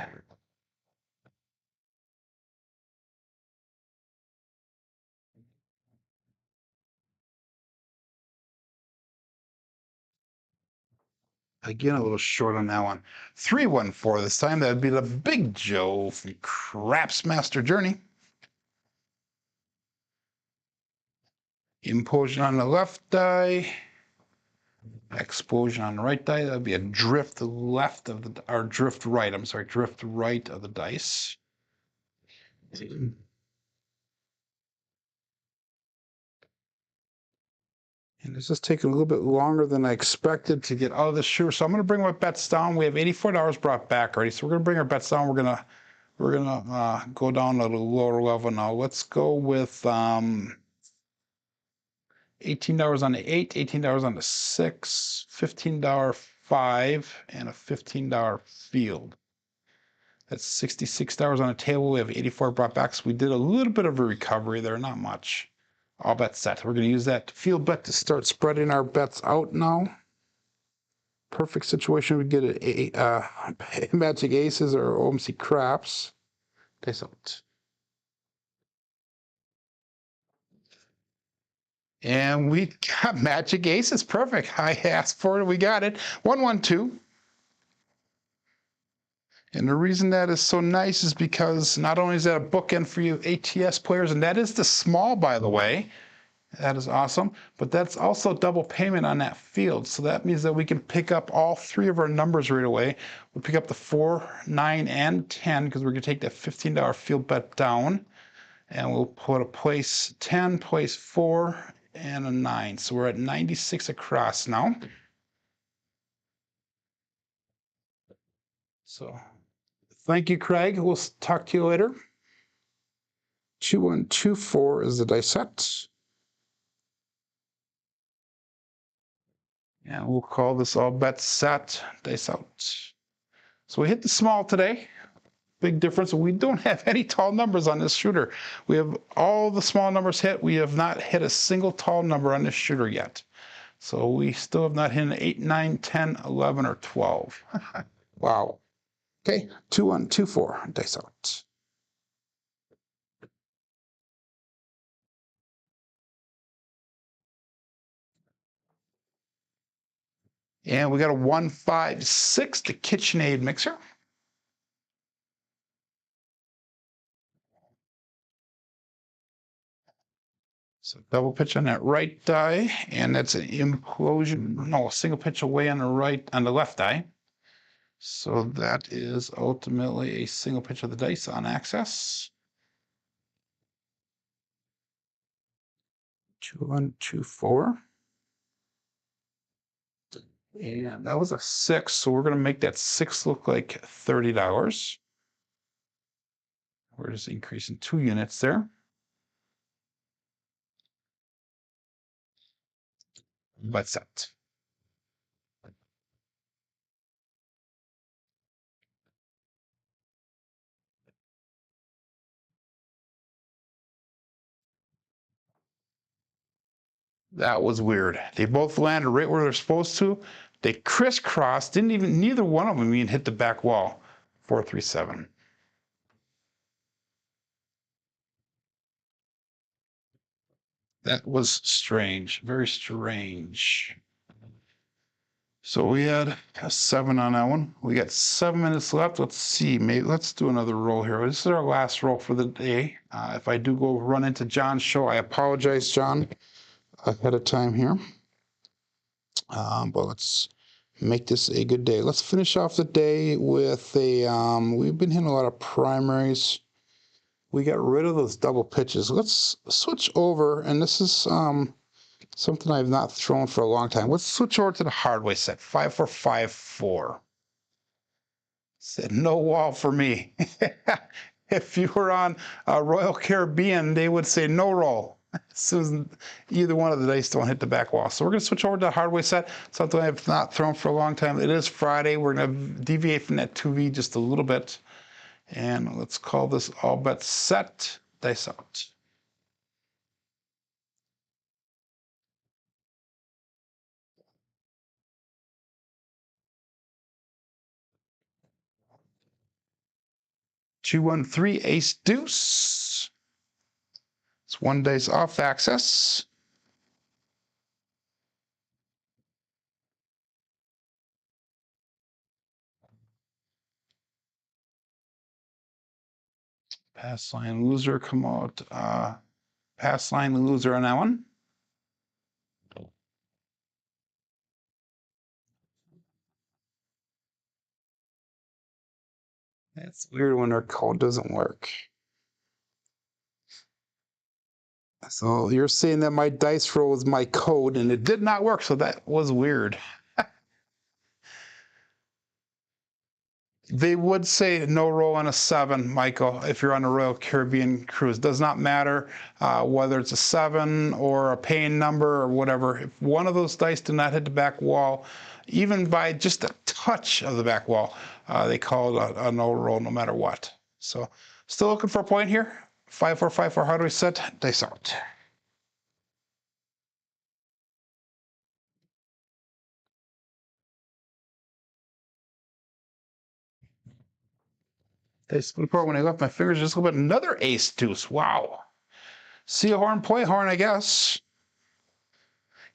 Again, a little short on that one. 3-1-4 this time. That would be the Big Joe from Craps Master Journey. Implosion on the left die. Explosion on the right die. That would be a drift left of the, or drift right. I'm sorry, drift right of the dice. And And it's just taking a little bit longer than I expected to get out of the shooter. So I'm going to bring my bets down. We have $84 brought back already. So we're going to bring our bets down. We're gonna go down to a lower level now. Let's go with $18 on the 8, $18 on the 6, $15 5, and a $15 field. That's $66 on the table. We have 84 brought back. So we did a little bit of a recovery there, not much. All bets set. We're going to use that field bet to start spreading our bets out now. Perfect situation. We get a Magic Aces or OMC Craps. Dice out. And we got Magic Aces. Perfect. I asked for it. We got it. 112. And the reason that is so nice is because not only is that a bookend for you ATS players, and that is the small, by the way. That is awesome. But that's also double payment on that field. So that means that we can pick up all three of our numbers right away. We'll pick up the 4, 9, and 10 because we're going to take that $15 field bet down. And we'll put a place 10, place 4, and a 9. So we're at 96 across now. So thank you, Craig. We'll talk to you later. 2124 is the dice set. And we'll call this all bets set, dice out. So we hit the small today. Big difference. We don't have any tall numbers on this shooter. We have all the small numbers hit. We have not hit a single tall number on this shooter yet. So we still have not hit an 8, 9, 10, 11, or 12. Wow. Okay, 2124, dice out. And we got a 156, the KitchenAid mixer. So double pitch on that right die, and that's an implosion. No, a single pitch away on the right, on the left die. So that is ultimately a single pitch of the dice on access. 2124. And that was a 6, so we're going to make that 6 look like $30. We're just increasing 2 units there. Bet set. That was weird. They both landed right where they're supposed to. They crisscrossed. Neither one of them even hit the back wall. 437. That was strange. Very strange. So we had a 7 on that one. We got 7 minutes left. Let's see. Maybe let's do another roll here. This is our last roll for the day. If I do go run into John's show, I apologize, John, ahead of time here. But let's make this a good day. Let's finish off the day with a, we've been hitting a lot of primaries. We got rid of those double pitches. Let's switch over, and this is something I've not thrown for a long time. Let's switch over to the hard way set, 5-4-5-4. Said no wall for me. If you were on Royal Caribbean, they would say no roll. As soon as either one of the dice don't hit the back wall. So we're going to switch over to the hard way set, something I've not thrown for a long time. It is Friday. We're going to deviate from that 2V just a little bit. And let's call this all bets set, dice out. Two, 1, 3, ace, deuce. It's 1 dice off access. Pass line loser, come out. Pass line loser on that one. That's weird when our code doesn't work. So you're saying that my dice roll was my code and it did not work, so that was weird. They would say no roll on a 7, Michael, if you're on a Royal Caribbean cruise. Does not matter whether it's a 7 or a paying number or whatever. If one of those dice did not hit the back wall, even by just a touch of the back wall, they call it a no roll no matter what. So still looking for a point here. 5 4 5 4. How do we set? Dice out. They split apart when I left my fingers just a little bit. Another ace deuce. Wow. See a horn, play a horn, I guess.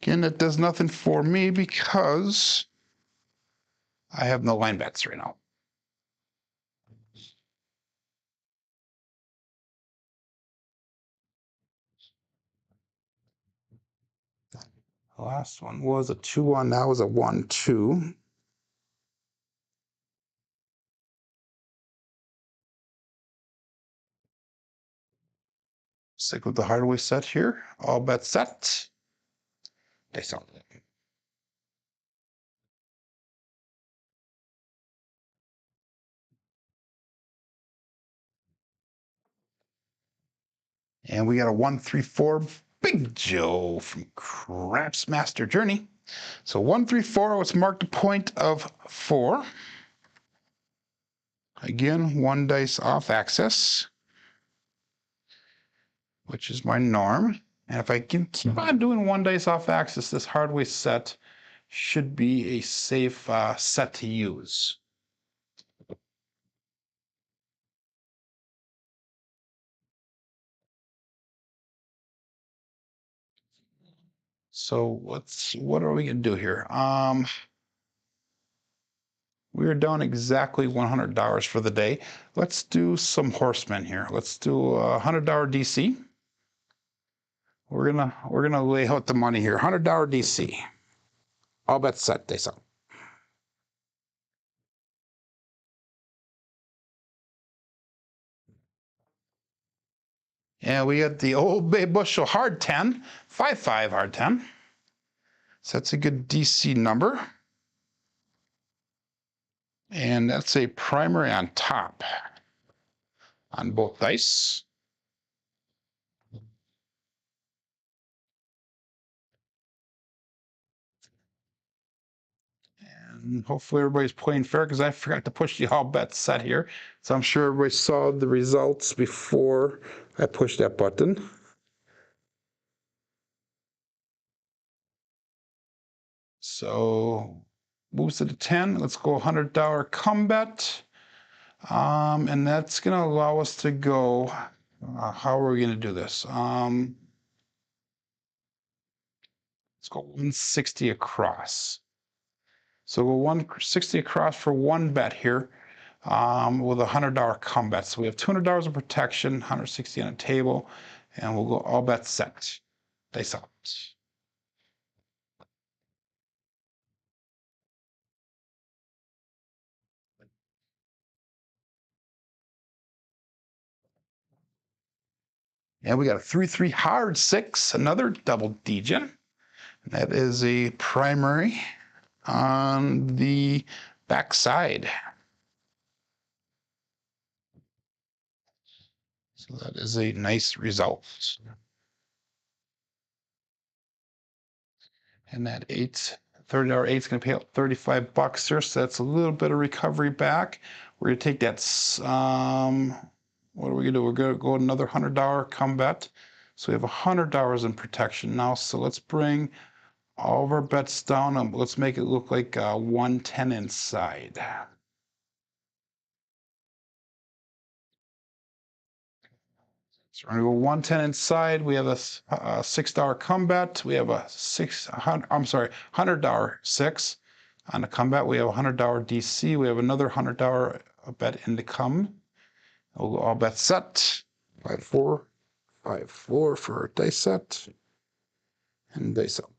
Again, it does nothing for me because I have no line bets right now. The last one was a 2-1. That was a 1-2. Stick with the hardware set here. All bets set. They sound it. And we got a 1-3-4 Big Joe from Crapsee Master Journey. So 1-3-4 was marked a point of 4. Again, 1 dice off axis, which is my norm. And if I can keep on doing 1 dice off axis, this hardware set should be a safe set to use. So what are we gonna do here? We're down exactly $100 for the day. Let's do some horsemen here. Let's do a $100 DC. We're gonna lay out the money here. $100 DC. All bets set. They sell. And we got the Old Bay Bushel hard 10, 5-5 hard 10. So that's a good DC number. And that's a primary on top on both dice. And hopefully everybody's playing fair because I forgot to push the all bets set here. So I'm sure everybody saw the results before I pushed that button. So moves to the 10. Let's go $100 come bet. And that's going to allow us to go. How are we going to do this? Let's go 160 across. So we'll 160 across for 1 bet here with a $100 come bet. So we have $200 of protection, 160 on the table, and we'll go all bets set. Dice out. And we got a 3-3 hard 6, another double degen. That is a primary on the back side. So that is a nice result. And that $30 8 is going to pay out $35 here. So that's a little bit of recovery back. We're going to take that. What are we going to do? We're going to go another $100 come bet. So we have $100 in protection now. So let's bring all of our bets down and let's make it look like 110 inside. So we're going to go 110 inside. We have a $6 come bet. We have a $100 6 on the come bet. We have a $100 DC. We have another $100 bet in the come. We'll go all bets set. 5-4, 5-4 for dice set and dice out.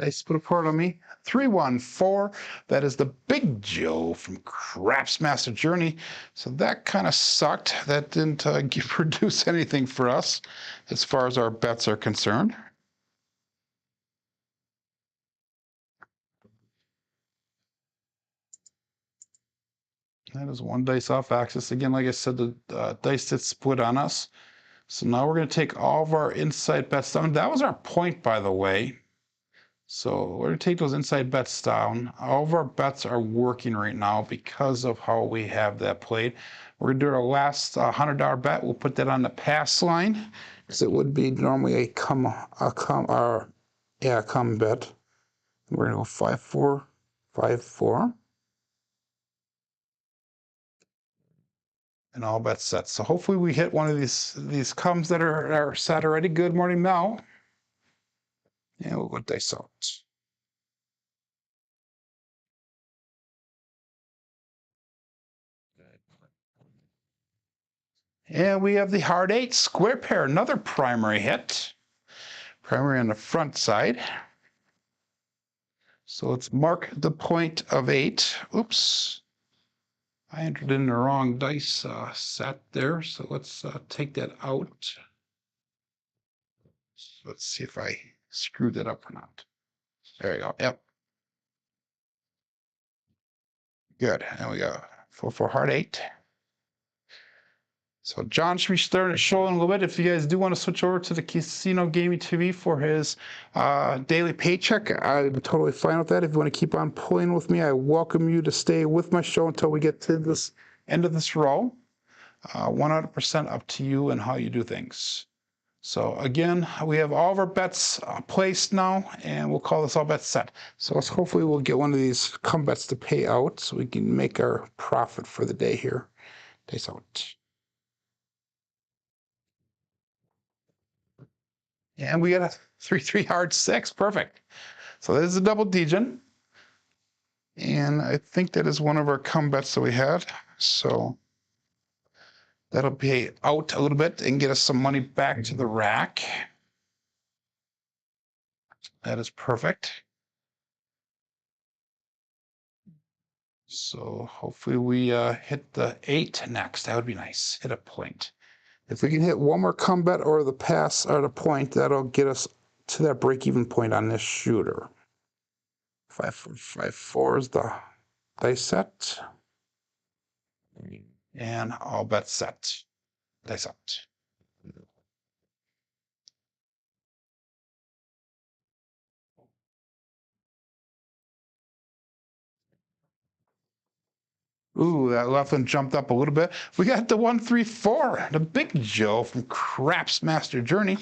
They split apart on me. 314. That is the Big Joe from Craps Master Journey. So that kind of sucked. That didn't produce anything for us as far as our bets are concerned. That is one dice off axis. Again, like I said, the dice did split on us. So now we're going to take all of our inside bets down. That was our point, by the way. So we're going to take those inside bets down. All of our bets are working right now because of how we have that played. We're going to do our last $100 bet. We'll put that on the pass line because it would be normally a come bet. We're going to go 5-4, 5-4. And all bets set. So hopefully we hit one of these comes that are set already. Good morning, Mel. And we'll go dice out. And we have the hard 8 square pair, another primary hit. Primary on the front side. So let's mark the point of 8. Oops. I entered in the wrong dice set there. So let's take that out. Let's see if I screwed that up or not. There you go. Yep. Good. And we go for hard 8. So John should be starting to show in a little bit. If you guys do want to switch over to the Casino Gaming TV for his daily paycheck, I'm totally fine with that. If you want to keep on playing with me, I welcome you to stay with my show until we get to this end of this row. 100% up to you and how you do things. So again, we have all of our bets placed now, and we'll call this all bets set. So hopefully we'll get one of these come bets to pay out so we can make our profit for the day here. Days out. And we got a 3-3 hard 6. Perfect. So this is a double degen. And I think that is one of our come bets that we had. So that'll pay out a little bit and get us some money back to the rack. That is perfect. So hopefully we hit the 8 next. That would be nice. Hit a point. If we can hit one more come bet or the pass or the point, that'll get us to that break-even point on this shooter. 5-4, 5-4 is the dice set. And all bets set. Dice out. Ooh, that left one jumped up a little bit. We got the 1-3-4, the Big Joe from Craps Master Journey.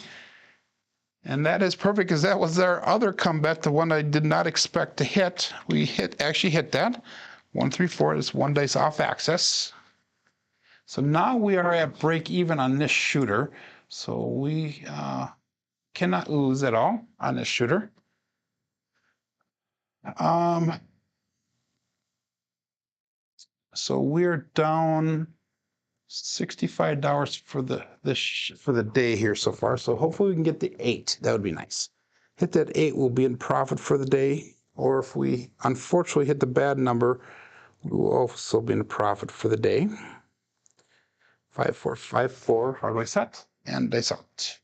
And that is perfect because that was our other come bet, the one I did not expect to hit. We actually hit that. 1-3-4 is one dice off axis. So now we are at break even on this shooter. So we cannot lose at all on this shooter. So we're down $65 for the day here so far. So hopefully we can get the 8. That would be nice. Hit that 8, we'll be in profit for the day. Or if we unfortunately hit the bad number, we will also be in profit for the day. 5-4, 5-4, hard way set, and dice out.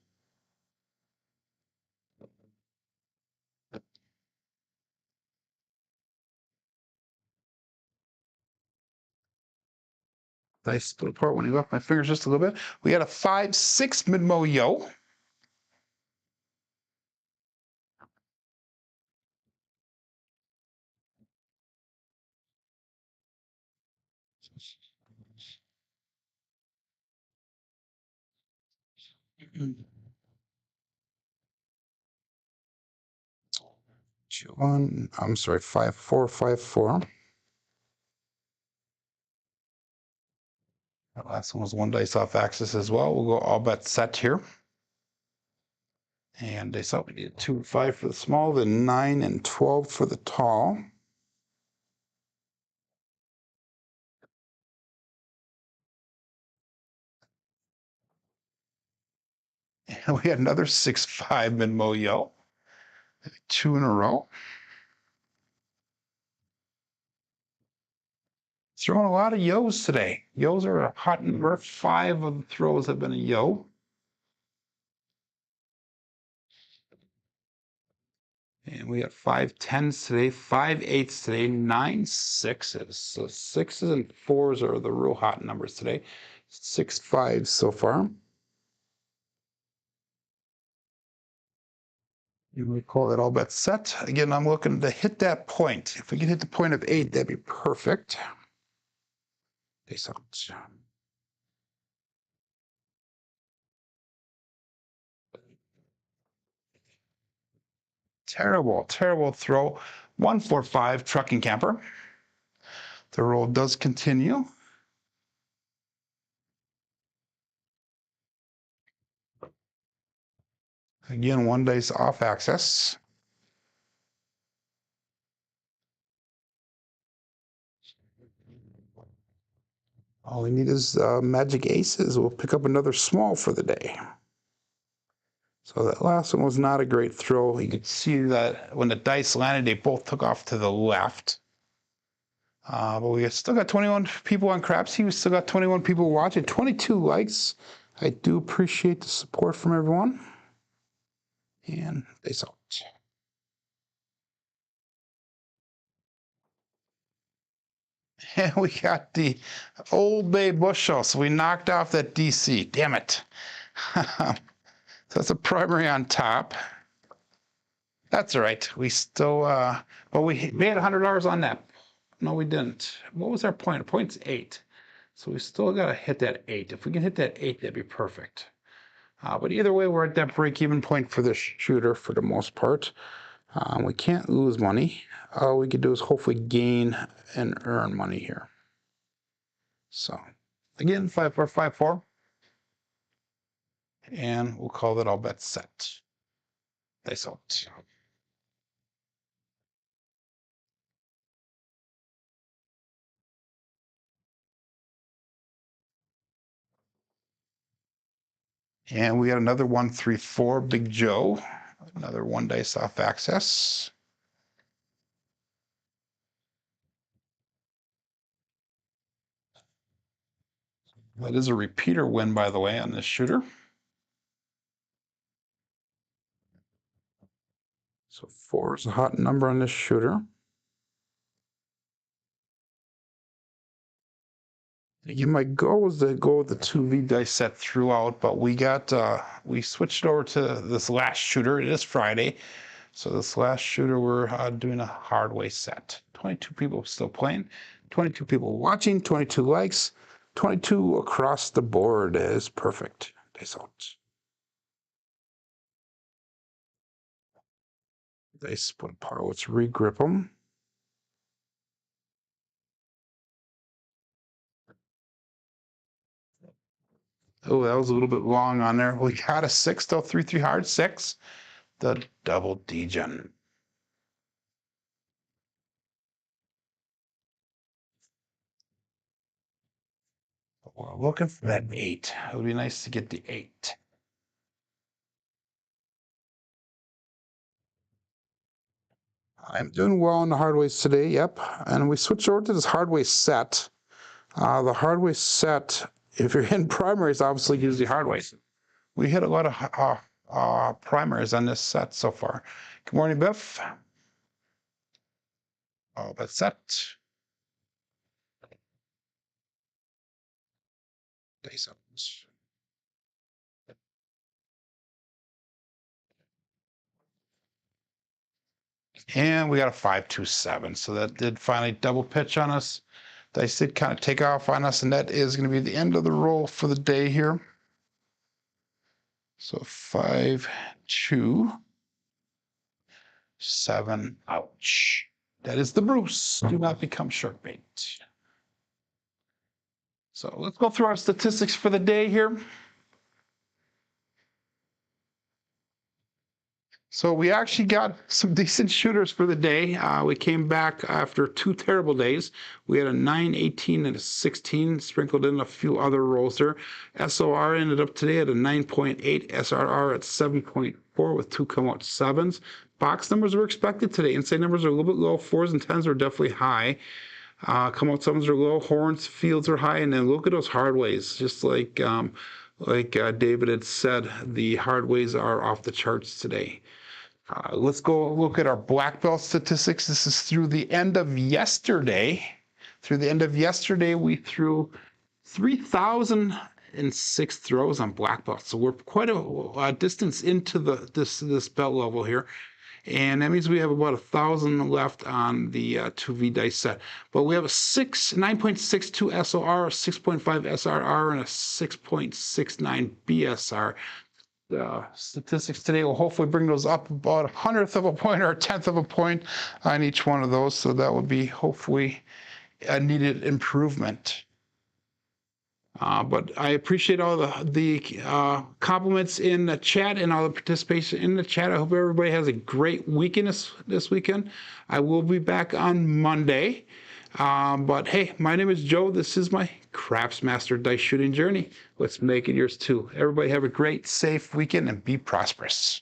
Dice split apart when he left my fingers just a little bit. We got a 5-6 mid-mo yo. I'm sorry, 5-4, 5-4. That last one was one dice off axis as well. We'll go all bets set here. And dice out. We need 2 and 5 for the small, then 9 and 12 for the tall. And we had another 6-5 mid-mo yo. 2 in a row. Throwing a lot of yos today. Yos are a hot number. 5 of the throws have been a yo. And we got 5 10s today, 5 8s today, 9 6s. So 6s and 4s are the real hot numbers today. 6 5s so far. You would call that all bets set. Again, I'm looking to hit that point. If we can hit the point of 8, that'd be perfect. Face out. Terrible, terrible throw. 145 trucking camper. The roll does continue. Again, 1 dice off axis. All we need is magic aces. We'll pick up another small for the day. So that last one was not a great throw. You could see that when the dice landed, they both took off to the left. But we still got 21 people on Crapsee. We still got 21 people watching, 22 likes. I do appreciate the support from everyone. And they out. And we got the Old Bay bushel. So we knocked off that DC. Damn it. So that's a primary on top. That's all right. We still, but we made $100 on that. No, we didn't. What was our point? The point's 8. So we still got to hit that 8. If we can hit that 8, that'd be perfect. But either way, we're at that break-even point for this shooter for the most part. We can't lose money. All we could do is hopefully gain and earn money here. So, again, 5 4 5 4. And we'll call that all bets set. Dice out. And we got another 1 3 4 Big Joe. Another 1 dice off axis. That is a repeater win, by the way, on this shooter. So 4 is a hot number on this shooter. Again, my goal was to go with the 2V dice set throughout, but we switched over to this last shooter. It is Friday, so this last shooter we're doing a hard way set. 22 people still playing, 22 people watching, 22 likes, 22 across the board is perfect. Dice out. Dice put apart. Let's regrip them. Oh, that was a little bit long on there. We got a 6, though, 3 3 hard, 6. The double degen. We're looking for that 8. It would be nice to get the 8. I'm doing well on the hardways today, yep. And we switched over to this hardway set. The hardway set, if you're in primaries, obviously use the hardways. We hit a lot of primaries on this set so far. Good morning, Biff. All that set. Days out. And we got a 5 2 7. So that did finally double pitch on us. Dice did kind of take off on us, and that is going to be the end of the roll for the day here. So 5 2 7. Ouch. That is the Bruce. Do not become shark bait. So let's go through our statistics for the day here. So we actually got some decent shooters for the day. We came back after 2 terrible days. We had a 9, 18, and a 16, sprinkled in a few other rolls there. SOR ended up today at a 9.8, SRR at 7.4 with 2 come out 7s. Box numbers were expected today. Inside numbers are a little bit low. 4s and 10s are definitely high. Come out 7s are low. Horns, fields are high. And then look at those hard ways. Just like David had said, the hard ways are off the charts today. Let's go look at our black belt statistics. This is through the end of yesterday. Through the end of yesterday, we threw 3,006 throws on black belt. So we're quite a distance into this belt level here. And that means we have about 1,000 left on the 2V dice set. But we have a 9.62 SOR, a 6.5 SRR, and a 6.69 BSR. Statistics today will hopefully bring those up about 1/100th of a point or 1/10th of a point on each one of those. So that would be hopefully a needed improvement. But I appreciate all the compliments in the chat and all the participation in the chat. I hope everybody has a great weekend this weekend. I will be back on Monday. But hey, my name is Joe. This is my Craps Master Dice Shooting Journey. Let's make it yours too. Everybody have a great, safe weekend and be prosperous.